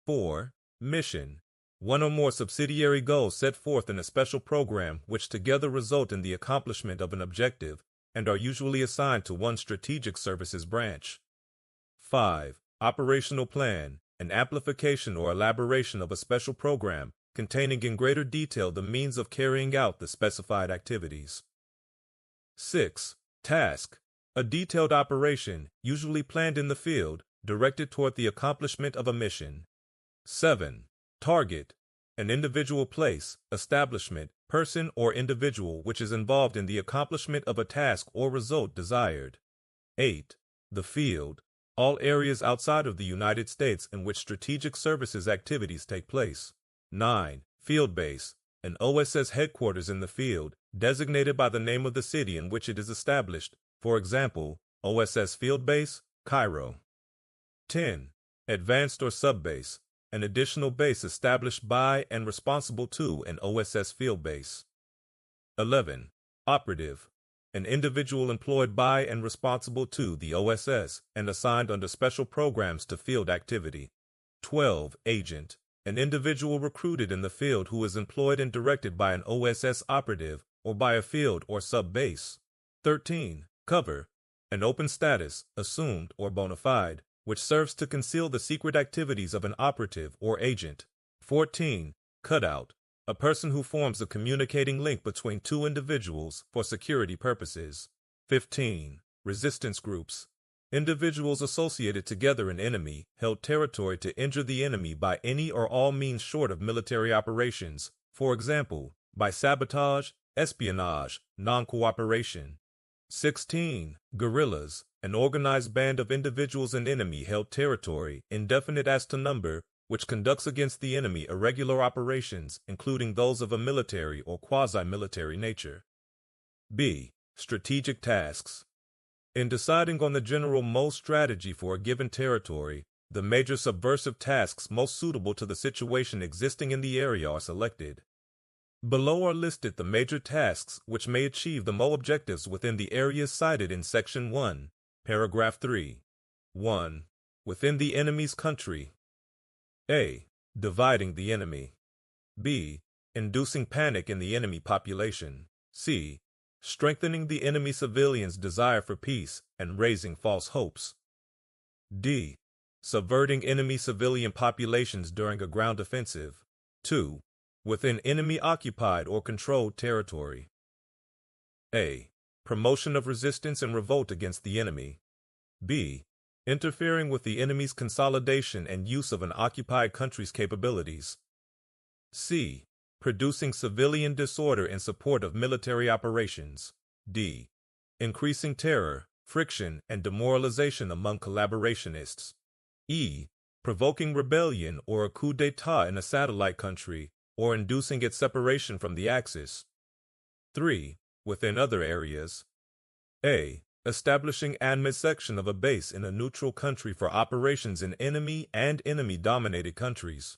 4. Mission. One or more subsidiary goals set forth in a special program which together result in the accomplishment of an objective and are usually assigned to one strategic services branch. 5. Operational plan. An amplification or elaboration of a special program containing in greater detail the means of carrying out the specified activities. 6. Task. A detailed operation, usually planned in the field, directed toward the accomplishment of a mission. 7. Target. An individual place, establishment, person, or individual which is involved in the accomplishment of a task or result desired. 8. The field. All areas outside of the United States in which strategic services activities take place. 9. Field base. An OSS headquarters in the field, designated by the name of the city in which it is established, for example, OSS Field Base, Cairo. 10. Advanced or sub-base. An additional base established by and responsible to an OSS field base. 11. Operative. An individual employed by and responsible to the OSS and assigned under special programs to field activity. 12. Agent. An individual recruited in the field who is employed and directed by an OSS operative or by a field or sub-base. 13. Cover. An open status, assumed or bona fide, which serves to conceal the secret activities of an operative or agent. 14. Cutout. A person who forms a communicating link between two individuals for security purposes. 15. Resistance groups. Individuals associated together in enemy-held territory to injure the enemy by any or all means short of military operations, for example, by sabotage, espionage, non-cooperation. 16. Guerrillas. An organized band of individuals in enemy-held territory, indefinite as to number, which conducts against the enemy irregular operations, including those of a military or quasi-military nature. B. Strategic tasks. In deciding on the general mode strategy for a given territory, the major subversive tasks most suitable to the situation existing in the area are selected. Below are listed the major tasks which may achieve the MO objectives within the areas cited in Section 1, Paragraph 3. 1. Within the enemy's country. A. Dividing the enemy. B. Inducing panic in the enemy population. C. Strengthening the enemy civilians' desire for peace and raising false hopes. D. Subverting enemy civilian populations during a ground offensive. 2. Within enemy-occupied or controlled territory. A. Promotion of resistance and revolt against the enemy. B. Interfering with the enemy's consolidation and use of an occupied country's capabilities. C. Producing civilian disorder in support of military operations. D. Increasing terror, friction, and demoralization among collaborationists. E. Provoking rebellion or a coup d'état in a satellite country, or inducing its separation from the Axis. 3. Within other areas. A. Establishing admission of a base in a neutral country for operations in enemy and enemy-dominated countries.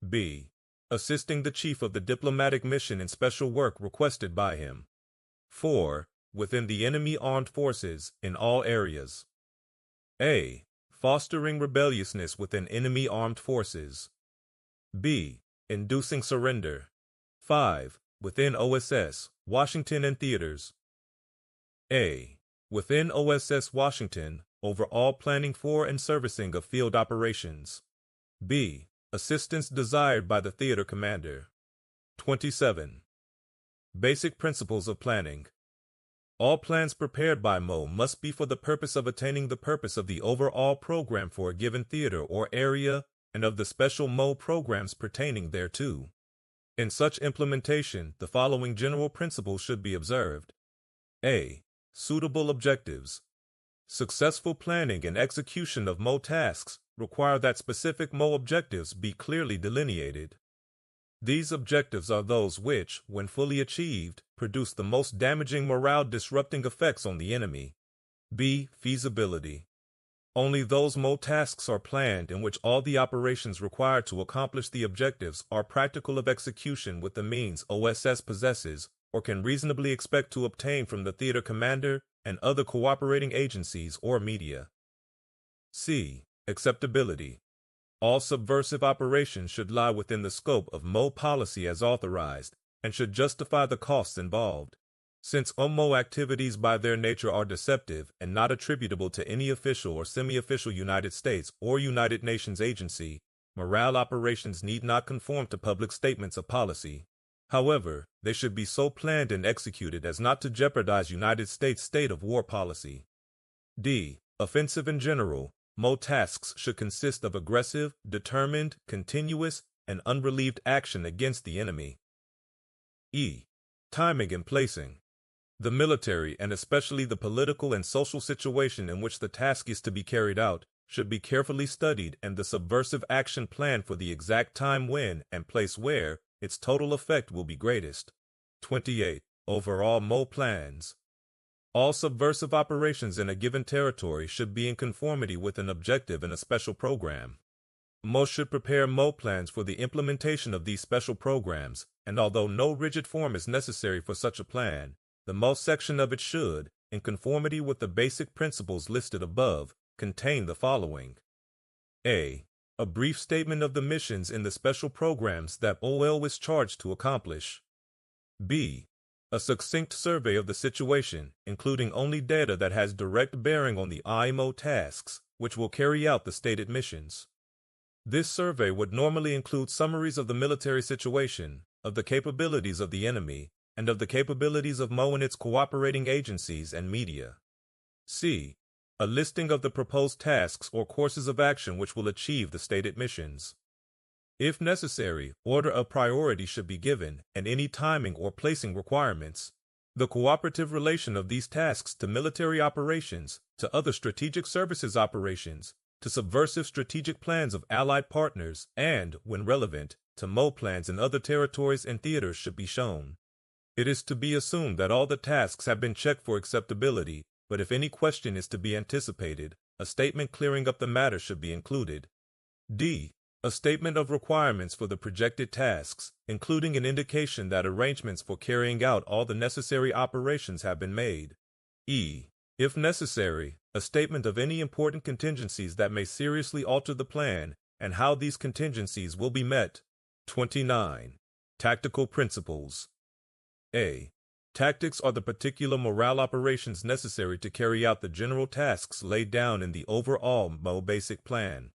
B. Assisting the chief of the diplomatic mission in special work requested by him. 4. Within the enemy armed forces in all areas. A. Fostering rebelliousness within enemy armed forces. B. Inducing surrender. 5. Within OSS, Washington and theaters. A. Within OSS Washington, over all planning for and servicing of field operations. B. Assistance desired by the theater commander. 27. Basic principles of planning. All plans prepared by MO must be for the purpose of attaining the purpose of the overall program for a given theater or area and of the special MO programs pertaining thereto. In such implementation, the following general principles should be observed. A. Suitable objectives. Successful planning and execution of MO tasks require that specific MO objectives be clearly delineated. These objectives are those which, when fully achieved, produce the most damaging morale-disrupting effects on the enemy. B. Feasibility. Only those MO tasks are planned in which all the operations required to accomplish the objectives are practical of execution with the means OSS possesses or can reasonably expect to obtain from the theater commander and other cooperating agencies or media. C. Acceptability. All subversive operations should lie within the scope of MO policy as authorized and should justify the costs involved. Since MO activities by their nature are deceptive and not attributable to any official or semi-official United States or United Nations agency, morale operations need not conform to public statements of policy. However, they should be so planned and executed as not to jeopardize United States state of war policy. D. Offensive in general. MO tasks should consist of aggressive, determined, continuous, and unrelieved action against the enemy. E. Timing and placing. The military, and especially the political and social situation in which the task is to be carried out, should be carefully studied and the subversive action planned for the exact time when and place where its total effect will be greatest. 28. Overall MO plans. All subversive operations in a given territory should be in conformity with an objective and a special program. MO should prepare MO plans for the implementation of these special programs, and although no rigid form is necessary for such a plan, the MO section of it should, in conformity with the basic principles listed above, contain the following. A. A brief statement of the missions in the special programs that OL is charged to accomplish. B. A succinct survey of the situation, including only data that has direct bearing on the IMO tasks, which will carry out the stated missions. This survey would normally include summaries of the military situation, of the capabilities of the enemy, and of the capabilities of MO and its cooperating agencies and media. C. A listing of the proposed tasks or courses of action which will achieve the stated missions. If necessary, order of priority should be given, and any timing or placing requirements. The cooperative relation of these tasks to military operations, to other strategic services operations, to subversive strategic plans of allied partners, and, when relevant, to MO plans in other territories and theaters should be shown. It is to be assumed that all the tasks have been checked for acceptability, but if any question is to be anticipated, a statement clearing up the matter should be included. D. A statement of requirements for the projected tasks, including an indication that arrangements for carrying out all the necessary operations have been made. E. If necessary, a statement of any important contingencies that may seriously alter the plan and how these contingencies will be met. 29. Tactical principles. A. Tactics are the particular morale operations necessary to carry out the general tasks laid down in the overall MO basic plan.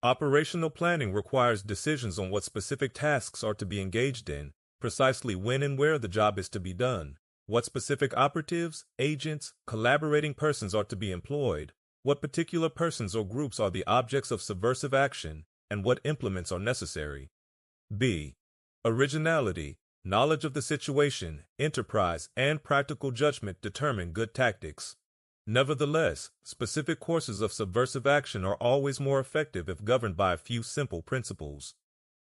Operational planning requires decisions on what specific tasks are to be engaged in, precisely when and where the job is to be done, what specific operatives, agents, collaborating persons are to be employed, what particular persons or groups are the objects of subversive action, and what implements are necessary. B. Originality. Knowledge of the situation, enterprise, and practical judgment determine good tactics. Nevertheless, specific courses of subversive action are always more effective if governed by a few simple principles.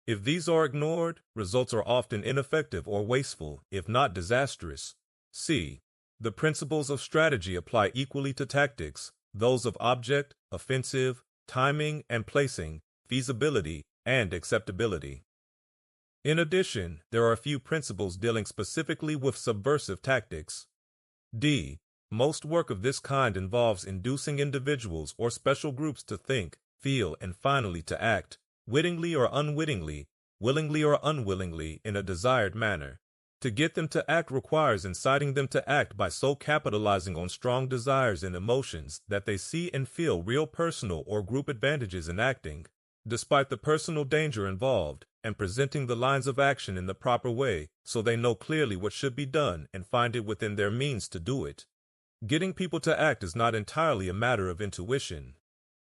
If these are ignored, results are often ineffective or wasteful, if not disastrous. C. The principles of strategy apply equally to tactics, those of object, offensive, timing and placing, feasibility, and acceptability. In addition, there are a few principles dealing specifically with subversive tactics. D. Most work of this kind involves inducing individuals or special groups to think, feel, and finally to act, wittingly or unwittingly, willingly or unwillingly, in a desired manner. To get them to act requires inciting them to act by so capitalizing on strong desires and emotions that they see and feel real personal or group advantages in acting, despite the personal danger involved, and presenting the lines of action in the proper way so they know clearly what should be done and find it within their means to do it. Getting people to act is not entirely a matter of intuition.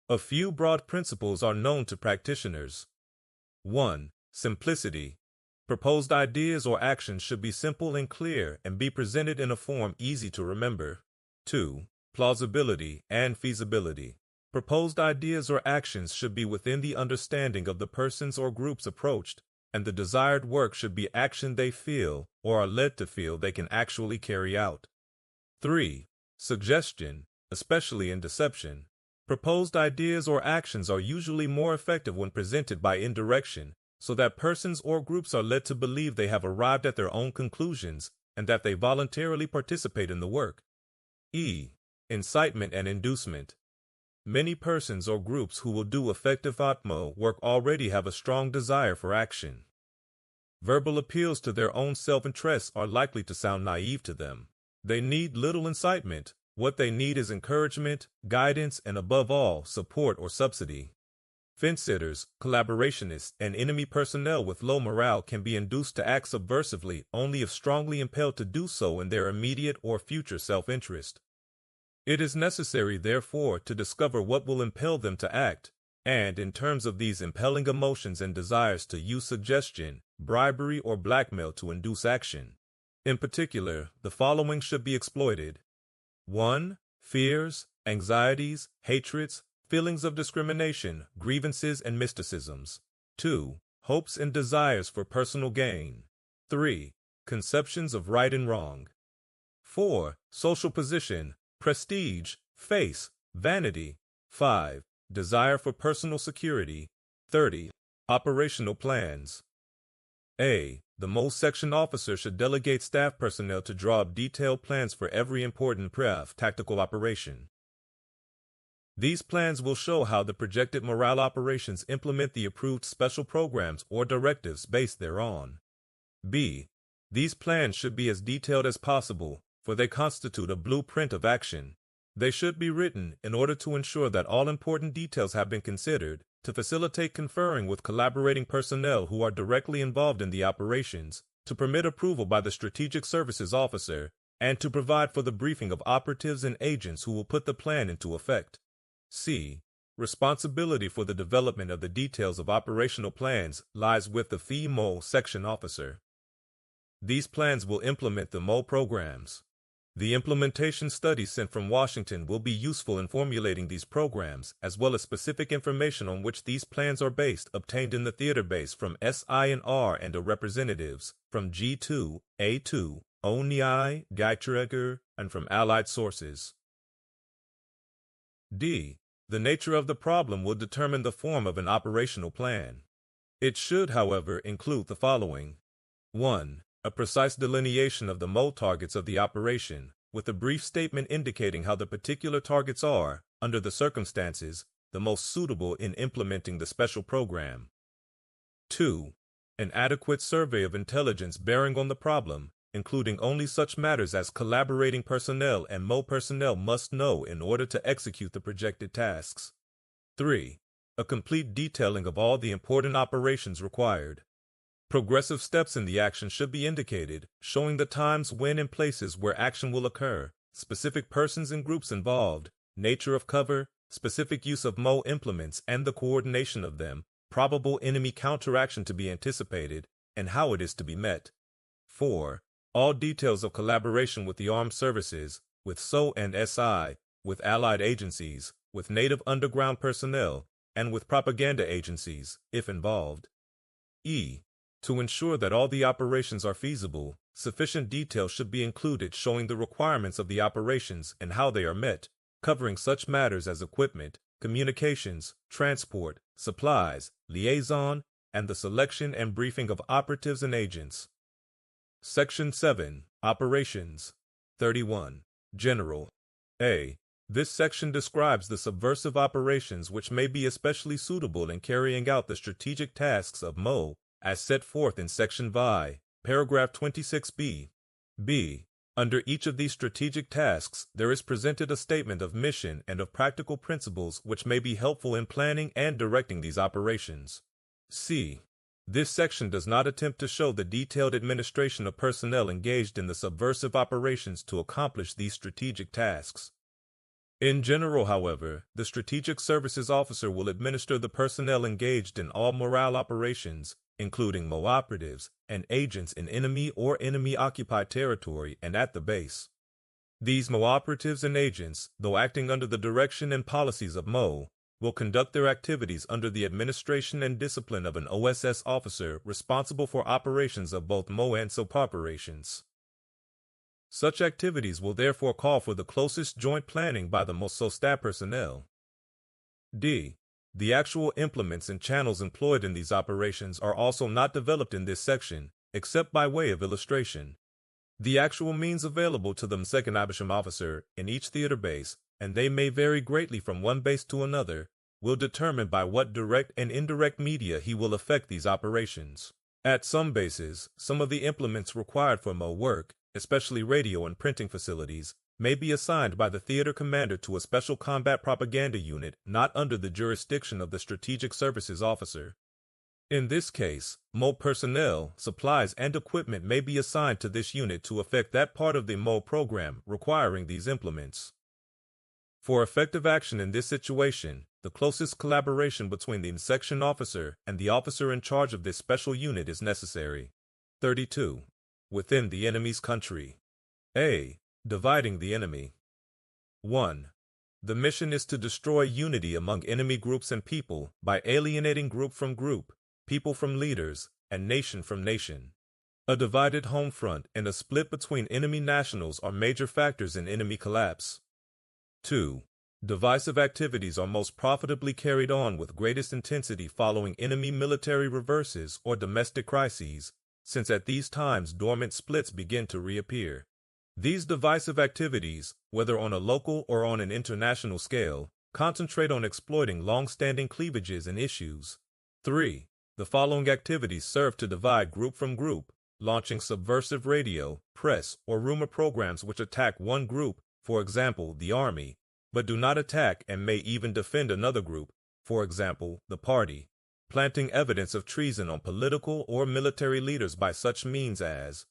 A few broad principles are known to practitioners. 1. Simplicity. Proposed ideas or actions should be simple and clear and be presented in a form easy to remember. 2. Plausibility and feasibility. Proposed ideas or actions should be within the understanding of the persons or groups approached, and the desired work should be action they feel or are led to feel they can actually carry out. 3. Suggestion, especially in deception. Proposed ideas or actions are usually more effective when presented by indirection, so that persons or groups are led to believe they have arrived at their own conclusions, and that they voluntarily participate in the work. E. Incitement and inducement. Many persons or groups who will do effective OTMO work already have a strong desire for action. Verbal appeals to their own self-interest are likely to sound naive to them. They need little incitement. What they need is encouragement, guidance, and above all, support or subsidy. Fence-sitters, collaborationists, and enemy personnel with low morale can be induced to act subversively only if strongly impelled to do so in their immediate or future self-interest. It is necessary, therefore, to discover what will impel them to act, and, in terms of these impelling emotions and desires, to use suggestion, bribery, or blackmail to induce action. In particular, the following should be exploited. 1. Fears, anxieties, hatreds, feelings of discrimination, grievances, and mysticisms. 2. Hopes and desires for personal gain. 3. Conceptions of right and wrong. 4. Social position, prestige, face, vanity. 5. Desire for personal security. 30. Operational plans. A. The MO section officer should delegate staff personnel to draw up detailed plans for every important tactical operation. These plans will show how the projected morale operations implement the approved special programs or directives based thereon. B. These plans should be as detailed as possible, for they constitute a blueprint of action. They should be written in order to ensure that all important details have been considered, to facilitate conferring with collaborating personnel who are directly involved in the operations, to permit approval by the Strategic Services Officer, and to provide for the briefing of operatives and agents who will put the plan into effect. C. Responsibility for the development of the details of operational plans lies with the FEMO section officer. These plans will implement the MO programs. The implementation study sent from Washington will be useful in formulating these programs, as well as specific information on which these plans are based obtained in the theater base from SINR and the representatives, from G2, A2, ONI, Geiträger, and from allied sources. D. The nature of the problem will determine the form of an operational plan. It should, however, include the following. 1. A precise delineation of the MO targets of the operation, with a brief statement indicating how the particular targets are, under the circumstances, the most suitable in implementing the special program. 2. An adequate survey of intelligence bearing on the problem, including only such matters as collaborating personnel and MO personnel must know in order to execute the projected tasks. 3. A complete detailing of all the important operations required. Progressive steps in the action should be indicated, showing the times, when, and places where action will occur, specific persons and groups involved, nature of cover, specific use of MO implements and the coordination of them, probable enemy counteraction to be anticipated, and how it is to be met. 4. All details of collaboration with the armed services, with SO and SI, with allied agencies, with native underground personnel, and with propaganda agencies, if involved. E. To ensure that all the operations are feasible, sufficient detail should be included showing the requirements of the operations and how they are met, covering such matters as equipment, communications, transport, supplies, liaison, and the selection and briefing of operatives and agents. Section 7. Operations. 31. General. A. This section describes the subversive operations which may be especially suitable in carrying out the strategic tasks of MO, as set forth in Section VI, paragraph 26b. B. Under each of these strategic tasks, there is presented a statement of mission and of practical principles which may be helpful in planning and directing these operations. C. This section does not attempt to show the detailed administration of personnel engaged in the subversive operations to accomplish these strategic tasks. In general, however, the Strategic Services Officer will administer the personnel engaged in all morale operations, including MO operatives and agents in enemy or enemy-occupied territory and at the base. These MO operatives and agents, though acting under the direction and policies of MO, will conduct their activities under the administration and discipline of an OSS officer responsible for operations of both MO and SOP operations. Such activities will therefore call for the closest joint planning by the MO-SO staff personnel. D. The actual implements and channels employed in these operations are also not developed in this section, except by way of illustration. The actual means available to the second officer in each theater base, and they may vary greatly from one base to another, will determine by what direct and indirect media he will effect these operations. At some bases, some of the implements required for MO work, especially radio and printing facilities, may be assigned by the theater commander to a special combat propaganda unit not under the jurisdiction of the Strategic Services officer. In this case, MO personnel, supplies, and equipment may be assigned to this unit to effect that part of the MO program requiring these implements. For effective action in this situation, the closest collaboration between the section officer and the officer in charge of this special unit is necessary. 32. Within the enemy's country. A. Dividing the enemy. 1. The mission is to destroy unity among enemy groups and people by alienating group from group, people from leaders, and nation from nation. A divided home front and a split between enemy nationals are major factors in enemy collapse. 2. Divisive activities are most profitably carried on with greatest intensity following enemy military reverses or domestic crises, since at these times dormant splits begin to reappear. These divisive activities, whether on a local or on an international scale, concentrate on exploiting long-standing cleavages and issues. 3. The following activities serve to divide group from group, launching subversive radio, press, or rumor programs which attack one group, for example, the Army, but do not attack and may even defend another group, for example, the Party, planting evidence of treason on political or military leaders by such means as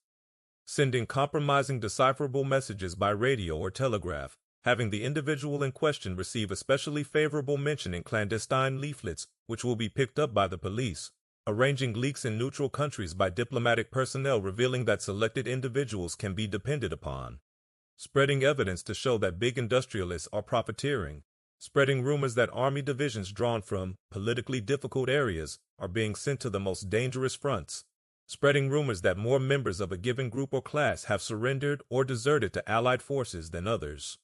sending compromising decipherable messages by radio or telegraph, having the individual in question receive especially favorable mention in clandestine leaflets which will be picked up by the police, arranging leaks in neutral countries by diplomatic personnel revealing that selected individuals can be depended upon, spreading evidence to show that big industrialists are profiteering, spreading rumors that army divisions drawn from politically difficult areas are being sent to the most dangerous fronts, spreading rumors that more members of a given group or class have surrendered or deserted to Allied forces than others.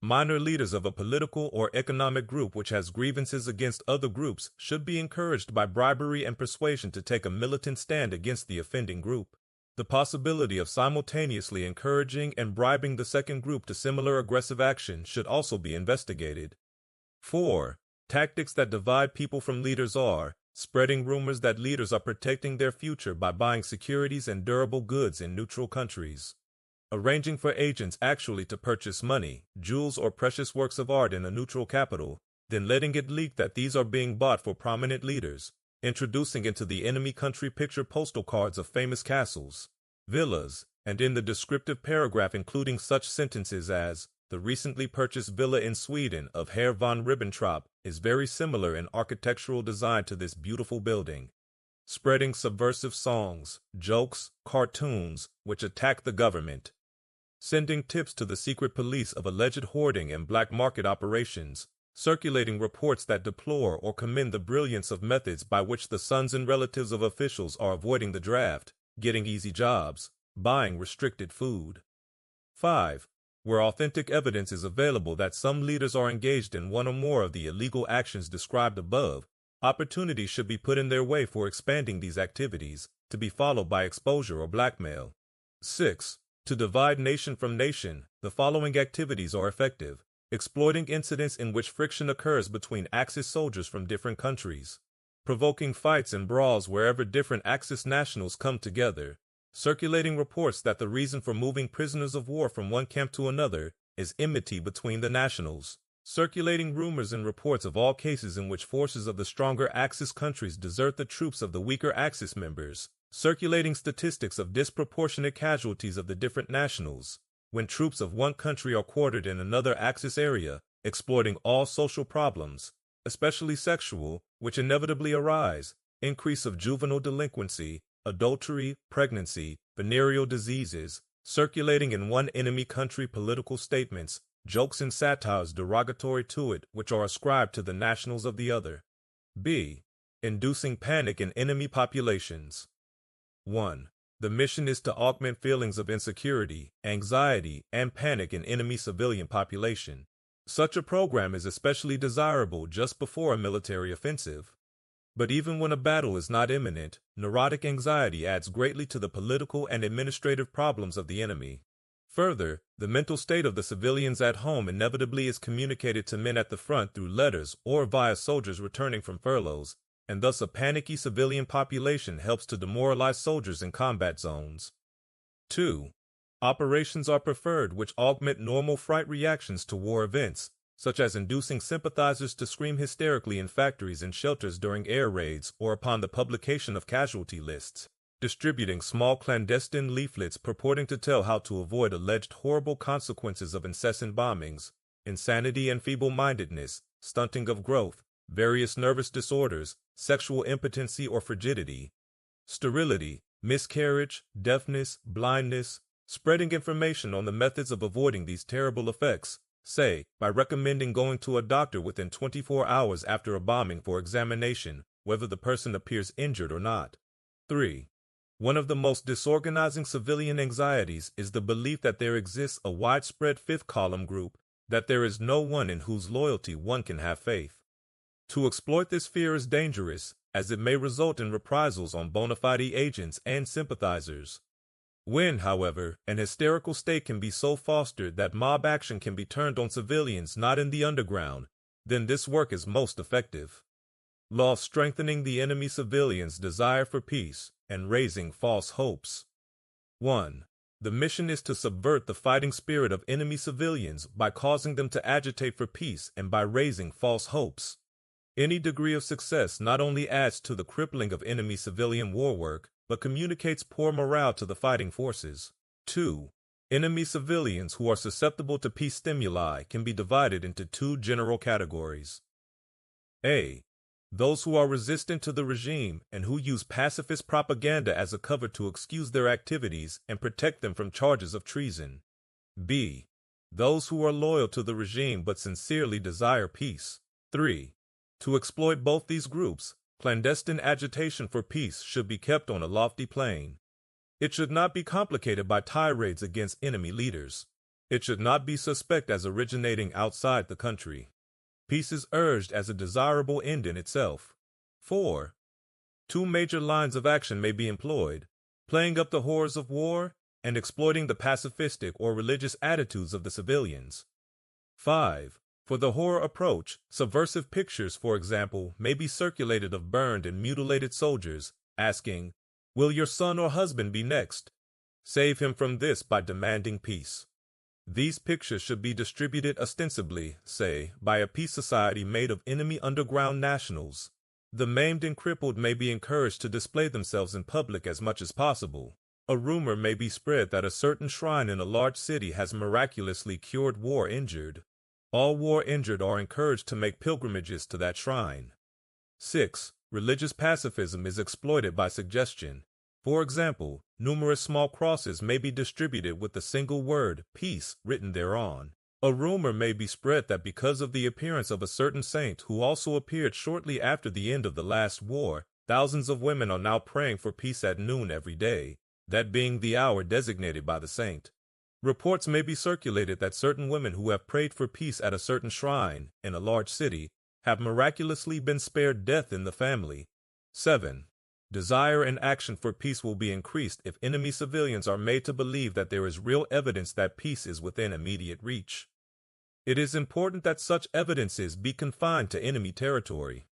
Minor leaders of a political or economic group which has grievances against other groups should be encouraged by bribery and persuasion to take a militant stand against the offending group. The possibility of simultaneously encouraging and bribing the second group to similar aggressive action should also be investigated. 4. Tactics that divide people from leaders are spreading rumors that leaders are protecting their future by buying securities and durable goods in neutral countries, arranging for agents actually to purchase money, jewels, or precious works of art in a neutral capital, then letting it leak that these are being bought for prominent leaders, introducing into the enemy country picture postal cards of famous castles, villas, and in the descriptive paragraph including such sentences as, "The recently purchased villa in Sweden of Herr von Ribbentrop is very similar in architectural design to this beautiful building," spreading subversive songs, jokes, cartoons, which attack the government, sending tips to the secret police of alleged hoarding and black market operations, circulating reports that deplore or commend the brilliance of methods by which the sons and relatives of officials are avoiding the draft, getting easy jobs, buying restricted food. 5. Where authentic evidence is available that some leaders are engaged in one or more of the illegal actions described above, opportunities should be put in their way for expanding these activities, to be followed by exposure or blackmail. 6. To divide nation from nation, the following activities are effective: exploiting incidents in which friction occurs between Axis soldiers from different countries, provoking fights and brawls wherever different Axis nationals come together, circulating reports that the reason for moving prisoners of war from one camp to another is enmity between the nationals, circulating rumors and reports of all cases in which forces of the stronger Axis countries desert the troops of the weaker Axis members, circulating statistics of disproportionate casualties of the different nationals when troops of one country are quartered in another Axis area, exploiting all social problems, especially sexual, which inevitably arise, increase of juvenile delinquency, adultery, pregnancy, venereal diseases, circulating in one enemy country political statements, jokes and satires derogatory to it which are ascribed to the nationals of the other. B. Inducing panic in enemy populations. 1. The mission is to augment feelings of insecurity, anxiety, and panic in enemy civilian population. Such a program is especially desirable just before a military offensive. But even when a battle is not imminent, neurotic anxiety adds greatly to the political and administrative problems of the enemy. Further, the mental state of the civilians at home inevitably is communicated to men at the front through letters or via soldiers returning from furloughs, and thus a panicky civilian population helps to demoralize soldiers in combat zones. 2. Operations are preferred which augment normal fright reactions to war events, such as inducing sympathizers to scream hysterically in factories and shelters during air raids or upon the publication of casualty lists, distributing small clandestine leaflets purporting to tell how to avoid alleged horrible consequences of incessant bombings, insanity and feeble-mindedness, stunting of growth, various nervous disorders, sexual impotency or frigidity, sterility, miscarriage, deafness, blindness, spreading information on the methods of avoiding these terrible effects, say, by recommending going to a doctor within 24 hours after a bombing for examination, whether the person appears injured or not. 3. One of the most disorganizing civilian anxieties is the belief that there exists a widespread fifth column group, that there is no one in whose loyalty one can have faith. To exploit this fear is dangerous, as it may result in reprisals on bona fide agents and sympathizers. When, however, an hysterical state can be so fostered that mob action can be turned on civilians not in the underground, then this work is most effective. Law strengthening the enemy civilians' desire for peace and raising false hopes. 1. The mission is to subvert the fighting spirit of enemy civilians by causing them to agitate for peace and by raising false hopes. Any degree of success not only adds to the crippling of enemy civilian war work, but communicates poor morale to the fighting forces. 2. Enemy civilians who are susceptible to peace stimuli can be divided into two general categories. A. Those who are resistant to the regime and who use pacifist propaganda as a cover to excuse their activities and protect them from charges of treason. B. Those who are loyal to the regime but sincerely desire peace. 3. To exploit both these groups, clandestine agitation for peace should be kept on a lofty plane. It should not be complicated by tirades against enemy leaders. It should not be suspect as originating outside the country. Peace is urged as a desirable end in itself. 4. Two major lines of action may be employed: playing up the horrors of war and exploiting the pacifistic or religious attitudes of the civilians. 5. For the horror approach, subversive pictures, for example, may be circulated of burned and mutilated soldiers, asking, "Will your son or husband be next? Save him from this by demanding peace." These pictures should be distributed ostensibly, say, by a peace society made of enemy underground nationals. The maimed and crippled may be encouraged to display themselves in public as much as possible. A rumor may be spread that a certain shrine in a large city has miraculously cured war injured. All war injured are encouraged to make pilgrimages to that shrine. 6. Religious pacifism is exploited by suggestion. For example, numerous small crosses may be distributed with the single word, peace, written thereon. A rumor may be spread that because of the appearance of a certain saint who also appeared shortly after the end of the last war, thousands of women are now praying for peace at noon every day, that being the hour designated by the saint. Reports may be circulated that certain women who have prayed for peace at a certain shrine in a large city have miraculously been spared death in the family. 7. Desire and action for peace will be increased if enemy civilians are made to believe that there is real evidence that peace is within immediate reach. It is important that such evidences be confined to enemy territory.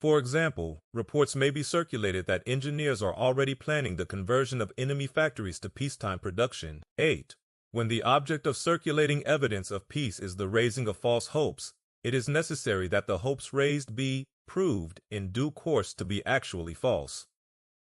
For example, reports may be circulated that engineers are already planning the conversion of enemy factories to peacetime production. 8. When the object of circulating evidence of peace is the raising of false hopes, it is necessary that the hopes raised be proved in due course to be actually false.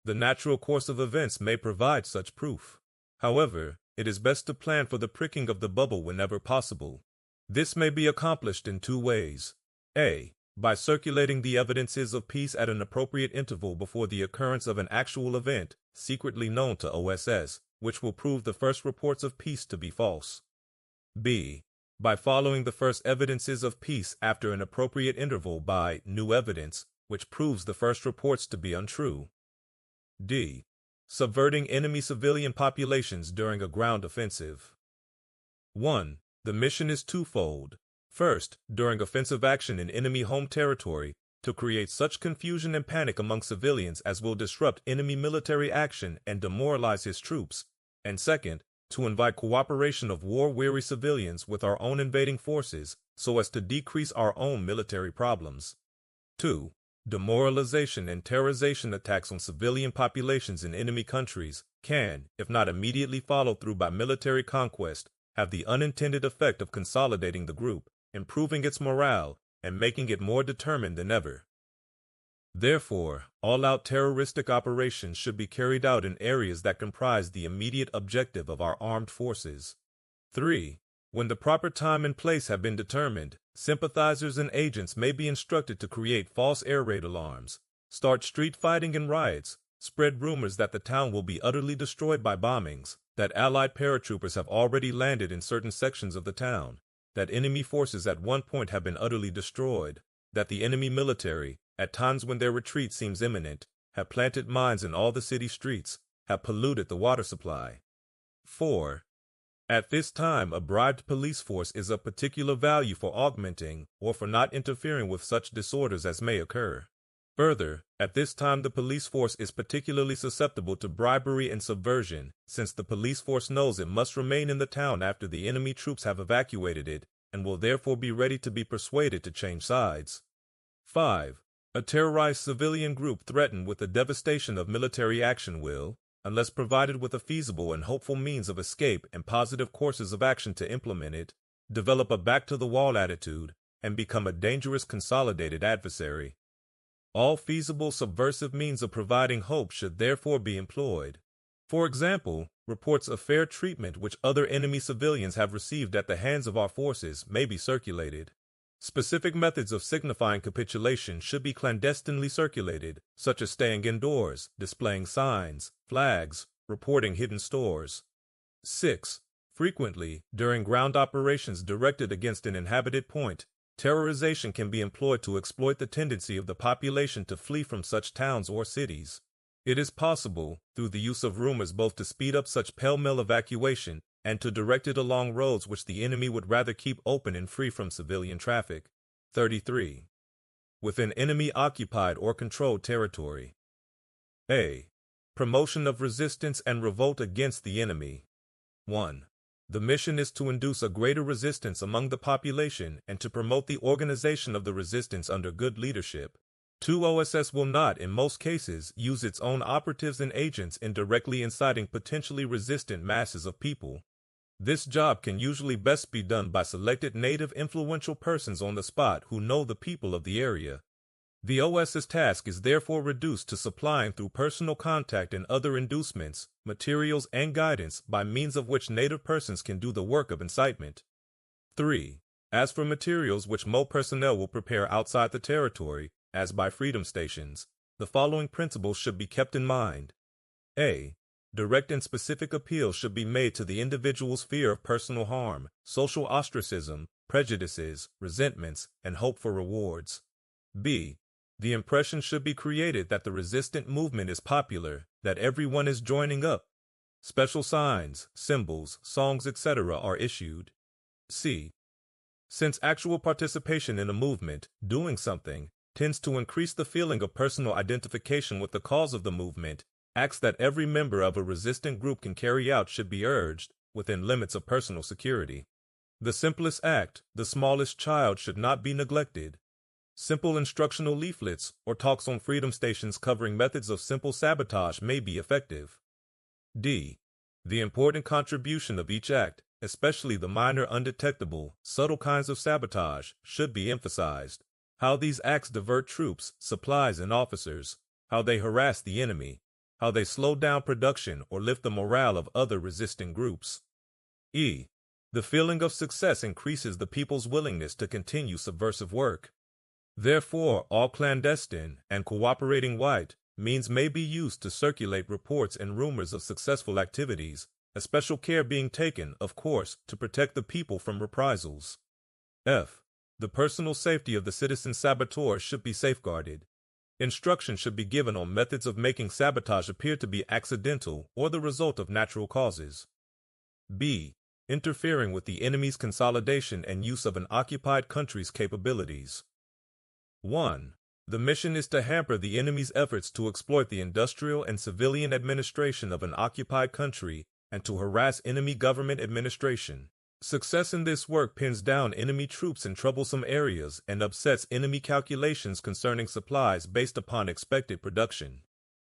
The natural course of events may provide such proof. However, it is best to plan for the pricking of the bubble whenever possible. This may be accomplished in two ways. A. By circulating the evidences of peace at an appropriate interval before the occurrence of an actual event, secretly known to OSS, which will prove the first reports of peace to be false. B. By following the first evidences of peace after an appropriate interval by new evidence, which proves the first reports to be untrue. D. Subverting enemy civilian populations during a ground offensive. 1. The mission is twofold. First, during offensive action in enemy home territory, to create such confusion and panic among civilians as will disrupt enemy military action and demoralize his troops, and second, to invite cooperation of war-weary civilians with our own invading forces so as to decrease our own military problems. 2. Demoralization and terrorization attacks on civilian populations in enemy countries can, if not immediately followed through by military conquest, have the unintended effect of consolidating the group, improving its morale, and making it more determined than ever. Therefore, all-out terroristic operations should be carried out in areas that comprise the immediate objective of our armed forces. 3. When the proper time and place have been determined, sympathizers and agents may be instructed to create false air raid alarms, start street fighting and riots, spread rumors that the town will be utterly destroyed by bombings, that Allied paratroopers have already landed in certain sections of the town, that enemy forces at one point have been utterly destroyed, that the enemy military, at times when their retreat seems imminent, have planted mines in all the city streets, have polluted the water supply. 4. At this time, a bribed police force is of particular value for augmenting or for not interfering with such disorders as may occur. Further, at this time the police force is particularly susceptible to bribery and subversion, since the police force knows it must remain in the town after the enemy troops have evacuated it, and will therefore be ready to be persuaded to change sides. 5. A terrorized civilian group threatened with the devastation of military action will, unless provided with a feasible and hopeful means of escape and positive courses of action to implement it, develop a back-to-the-wall attitude, and become a dangerous consolidated adversary. All feasible subversive means of providing hope should therefore be employed. For example, reports of fair treatment which other enemy civilians have received at the hands of our forces may be circulated. Specific methods of signifying capitulation should be clandestinely circulated, such as staying indoors, displaying signs, flags, reporting hidden stores. 6. Frequently, during ground operations directed against an inhabited point, terrorization can be employed to exploit the tendency of the population to flee from such towns or cities. It is possible, through the use of rumors, both to speed up such pell-mell evacuation and to direct it along roads which the enemy would rather keep open and free from civilian traffic. 33. Within enemy-occupied or controlled territory. A. Promotion of resistance and revolt against the enemy. 1. The mission is to induce a greater resistance among the population and to promote the organization of the resistance under good leadership. 2. OSS will not, in most cases, use its own operatives and agents in directly inciting potentially resistant masses of people. This job can usually best be done by selected native influential persons on the spot who know the people of the area. The OSS task is therefore reduced to supplying through personal contact and other inducements, materials and guidance by means of which native persons can do the work of incitement. 3. As for materials which MO personnel will prepare outside the territory, as by freedom stations, the following principles should be kept in mind. A. Direct and specific appeals should be made to the individual's fear of personal harm, social ostracism, prejudices, resentments, and hope for rewards. B. The impression should be created that the resistant movement is popular, that everyone is joining up. Special signs, symbols, songs, etc. are issued. C. Since actual participation in a movement, doing something, tends to increase the feeling of personal identification with the cause of the movement, acts that every member of a resistant group can carry out should be urged, within limits of personal security. The simplest act, the smallest child, should not be neglected. Simple instructional leaflets or talks on freedom stations covering methods of simple sabotage may be effective. D. The important contribution of each act, especially the minor, undetectable, subtle kinds of sabotage, should be emphasized. How these acts divert troops, supplies, and officers, how they harass the enemy, how they slow down production or lift the morale of other resisting groups. E. The feeling of success increases the people's willingness to continue subversive work. Therefore, all clandestine and cooperating white means may be used to circulate reports and rumors of successful activities, especial care being taken, of course, to protect the people from reprisals. F. The personal safety of the citizen saboteur should be safeguarded. Instruction should be given on methods of making sabotage appear to be accidental or the result of natural causes. B. Interfering with the enemy's consolidation and use of an occupied country's capabilities. 1. The mission is to hamper the enemy's efforts to exploit the industrial and civilian administration of an occupied country and to harass enemy government administration. Success in this work pins down enemy troops in troublesome areas and upsets enemy calculations concerning supplies based upon expected production.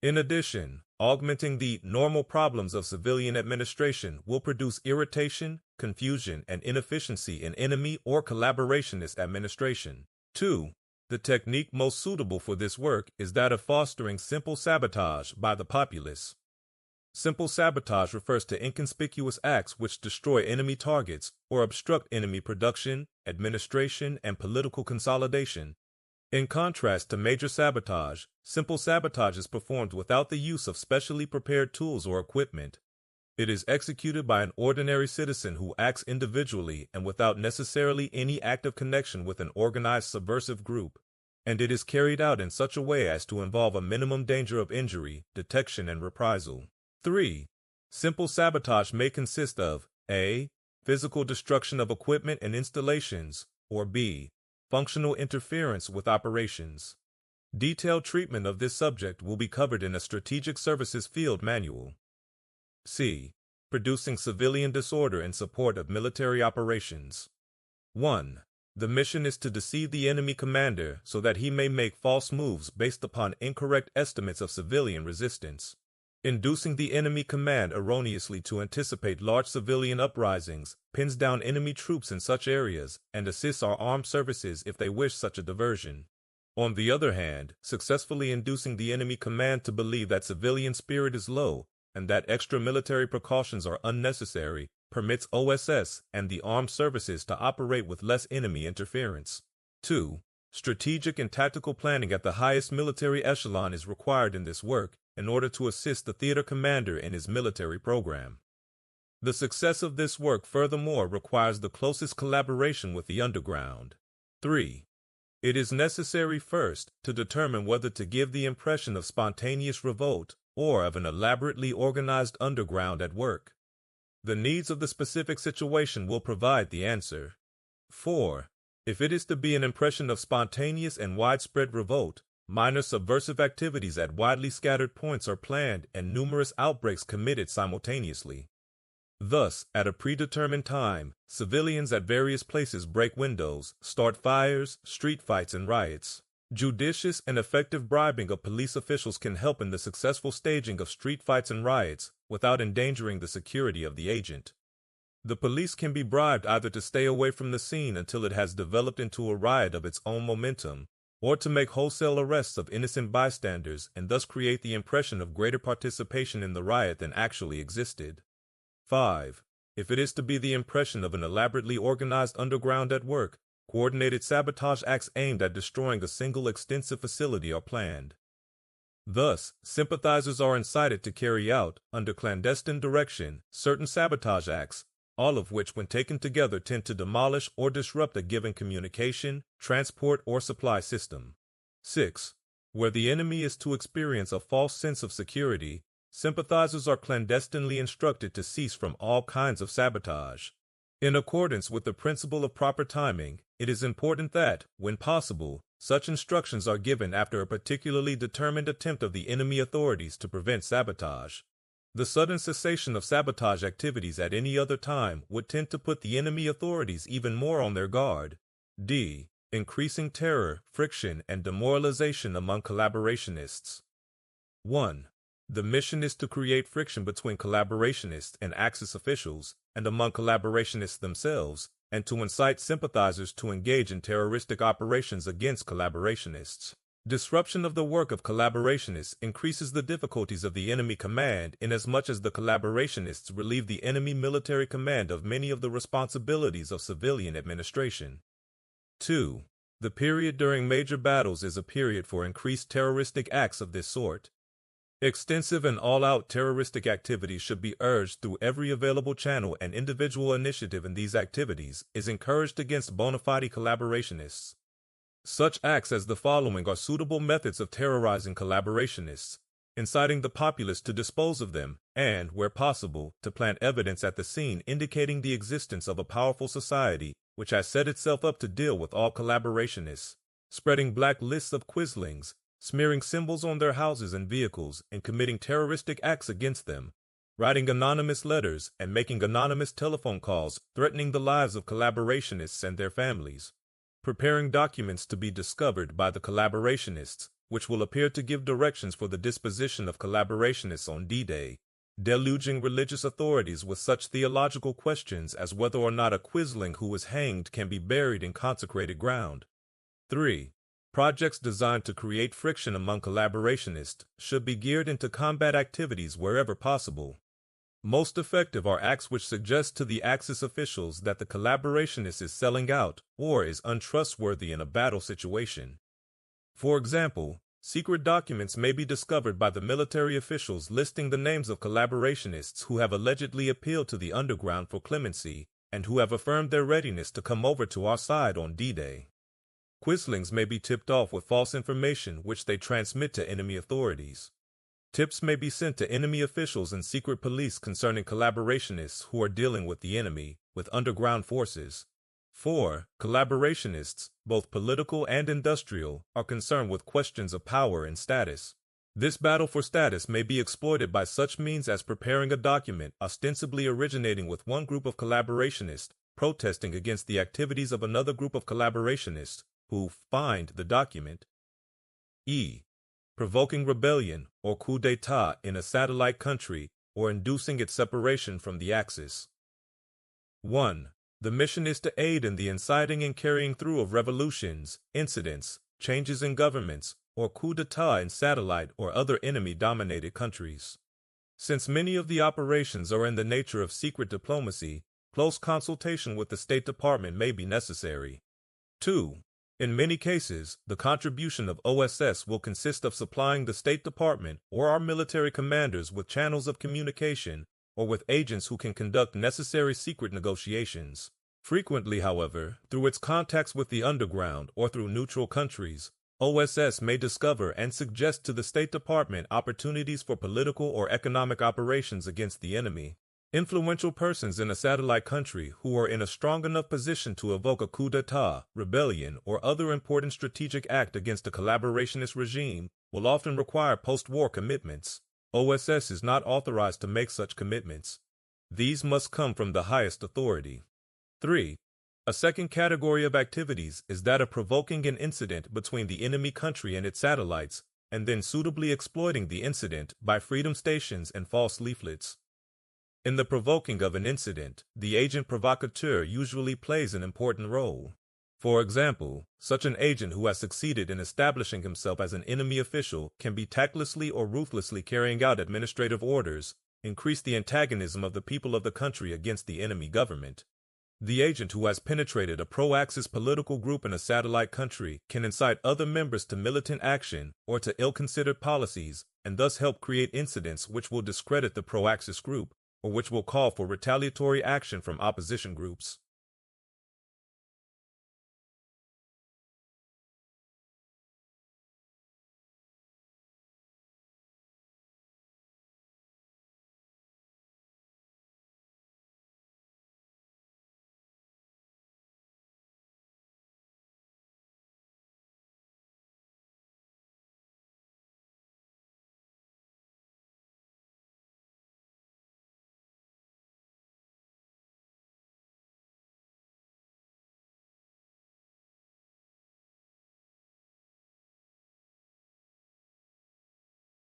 In addition, augmenting the normal problems of civilian administration will produce irritation, confusion, and inefficiency in enemy or collaborationist administration. 2. The technique most suitable for this work is that of fostering simple sabotage by the populace. Simple sabotage refers to inconspicuous acts which destroy enemy targets or obstruct enemy production, administration, and political consolidation. In contrast to major sabotage, simple sabotage is performed without the use of specially prepared tools or equipment. It is executed by an ordinary citizen who acts individually and without necessarily any active connection with an organized subversive group, and it is carried out in such a way as to involve a minimum danger of injury, detection, and reprisal. 3. Simple sabotage may consist of a. Physical destruction of equipment and installations, or b. Functional interference with operations. Detailed treatment of this subject will be covered in a Strategic Services Field Manual. C. Producing civilian disorder in support of military operations. 1. The mission is to deceive the enemy commander so that he may make false moves based upon incorrect estimates of civilian resistance. Inducing the enemy command erroneously to anticipate large civilian uprisings pins down enemy troops in such areas and assists our armed services if they wish such a diversion. On the other hand, successfully inducing the enemy command to believe that civilian spirit is low and that extra military precautions are unnecessary permits OSS and the armed services to operate with less enemy interference. 2. Strategic and tactical planning at the highest military echelon is required in this work in order to assist the theater commander in his military program. The success of this work furthermore requires the closest collaboration with the underground. 3. It is necessary first to determine whether to give the impression of spontaneous revolt or of an elaborately organized underground at work. The needs of the specific situation will provide the answer. 4. If it is to be an impression of spontaneous and widespread revolt, minor subversive activities at widely scattered points are planned and numerous outbreaks committed simultaneously. Thus, at a predetermined time, civilians at various places break windows, start fires, street fights, and riots. Judicious and effective bribing of police officials can help in the successful staging of street fights and riots without endangering the security of the agent. The police can be bribed either to stay away from the scene until it has developed into a riot of its own momentum, or to make wholesale arrests of innocent bystanders and thus create the impression of greater participation in the riot than actually existed. 5. If it is to be the impression of an elaborately organized underground at work, coordinated sabotage acts aimed at destroying a single extensive facility are planned. Thus, sympathizers are incited to carry out, under clandestine direction, certain sabotage acts, all of which when taken together tend to demolish or disrupt a given communication, transport, or supply system. 6. Where the enemy is to experience a false sense of security, sympathizers are clandestinely instructed to cease from all kinds of sabotage. In accordance with the principle of proper timing, it is important that, when possible, such instructions are given after a particularly determined attempt of the enemy authorities to prevent sabotage. The sudden cessation of sabotage activities at any other time would tend to put the enemy authorities even more on their guard. D. Increasing terror, friction, and demoralization among collaborationists. 1. The mission is to create friction between collaborationists and Axis officials, and among collaborationists themselves, and to incite sympathizers to engage in terroristic operations against collaborationists. Disruption of the work of collaborationists increases the difficulties of the enemy command inasmuch as the collaborationists relieve the enemy military command of many of the responsibilities of civilian administration. 2. The period during major battles is a period for increased terroristic acts of this sort. Extensive and all-out terroristic activities should be urged through every available channel, and individual initiative in these activities is encouraged against bona fide collaborationists. Such acts as the following are suitable methods of terrorizing collaborationists: inciting the populace to dispose of them, and, where possible, to plant evidence at the scene indicating the existence of a powerful society which has set itself up to deal with all collaborationists. spreading black lists of Quislings, smearing symbols on their houses and vehicles, and committing terroristic acts against them, writing anonymous letters and making anonymous telephone calls threatening the lives of collaborationists and their families, preparing documents to be discovered by the collaborationists, which will appear to give directions for the disposition of collaborationists on D-Day, deluging religious authorities with such theological questions as whether or not a Quisling who was hanged can be buried in consecrated ground. 3. Projects designed to create friction among collaborationists should be geared into combat activities wherever possible. Most effective are acts which suggest to the Axis officials that the collaborationist is selling out or is untrustworthy in a battle situation. For example, secret documents may be discovered by the military officials listing the names of collaborationists who have allegedly appealed to the underground for clemency and who have affirmed their readiness to come over to our side on D-Day. Quislings may be tipped off with false information which they transmit to enemy authorities. Tips may be sent to enemy officials and secret police concerning collaborationists who are dealing with the enemy, with underground forces. 4. Collaborationists, both political and industrial, are concerned with questions of power and status. This battle for status may be exploited by such means as preparing a document ostensibly originating with one group of collaborationists protesting against the activities of another group of collaborationists who find the document. Provoking rebellion or coup d'état in a satellite country or inducing its separation from the Axis. 1. The mission is to aid in the inciting and carrying through of revolutions, incidents, changes in governments, or coup d'état in satellite or other enemy-dominated countries. Since many of the operations are in the nature of secret diplomacy, close consultation with the State Department may be necessary. 2. In many cases, the contribution of OSS will consist of supplying the State Department or our military commanders with channels of communication or with agents who can conduct necessary secret negotiations. Frequently, however, through its contacts with the underground or through neutral countries, OSS may discover and suggest to the State Department opportunities for political or economic operations against the enemy. Influential persons in a satellite country who are in a strong enough position to evoke a coup d'état, rebellion, or other important strategic act against a collaborationist regime will often require post-war commitments. OSS is not authorized to make such commitments. These must come from the highest authority. 3. A second category of activities is that of provoking an incident between the enemy country and its satellites, and then suitably exploiting the incident by freedom stations and false leaflets. In the provoking of an incident, the agent provocateur usually plays an important role. For example, such an agent who has succeeded in establishing himself as an enemy official can be tactlessly or ruthlessly carrying out administrative orders, increase the antagonism of the people of the country against the enemy government. The agent who has penetrated a pro-Axis political group in a satellite country can incite other members to militant action or to ill-considered policies and thus help create incidents which will discredit the pro-Axis group, or which will call for retaliatory action from opposition groups.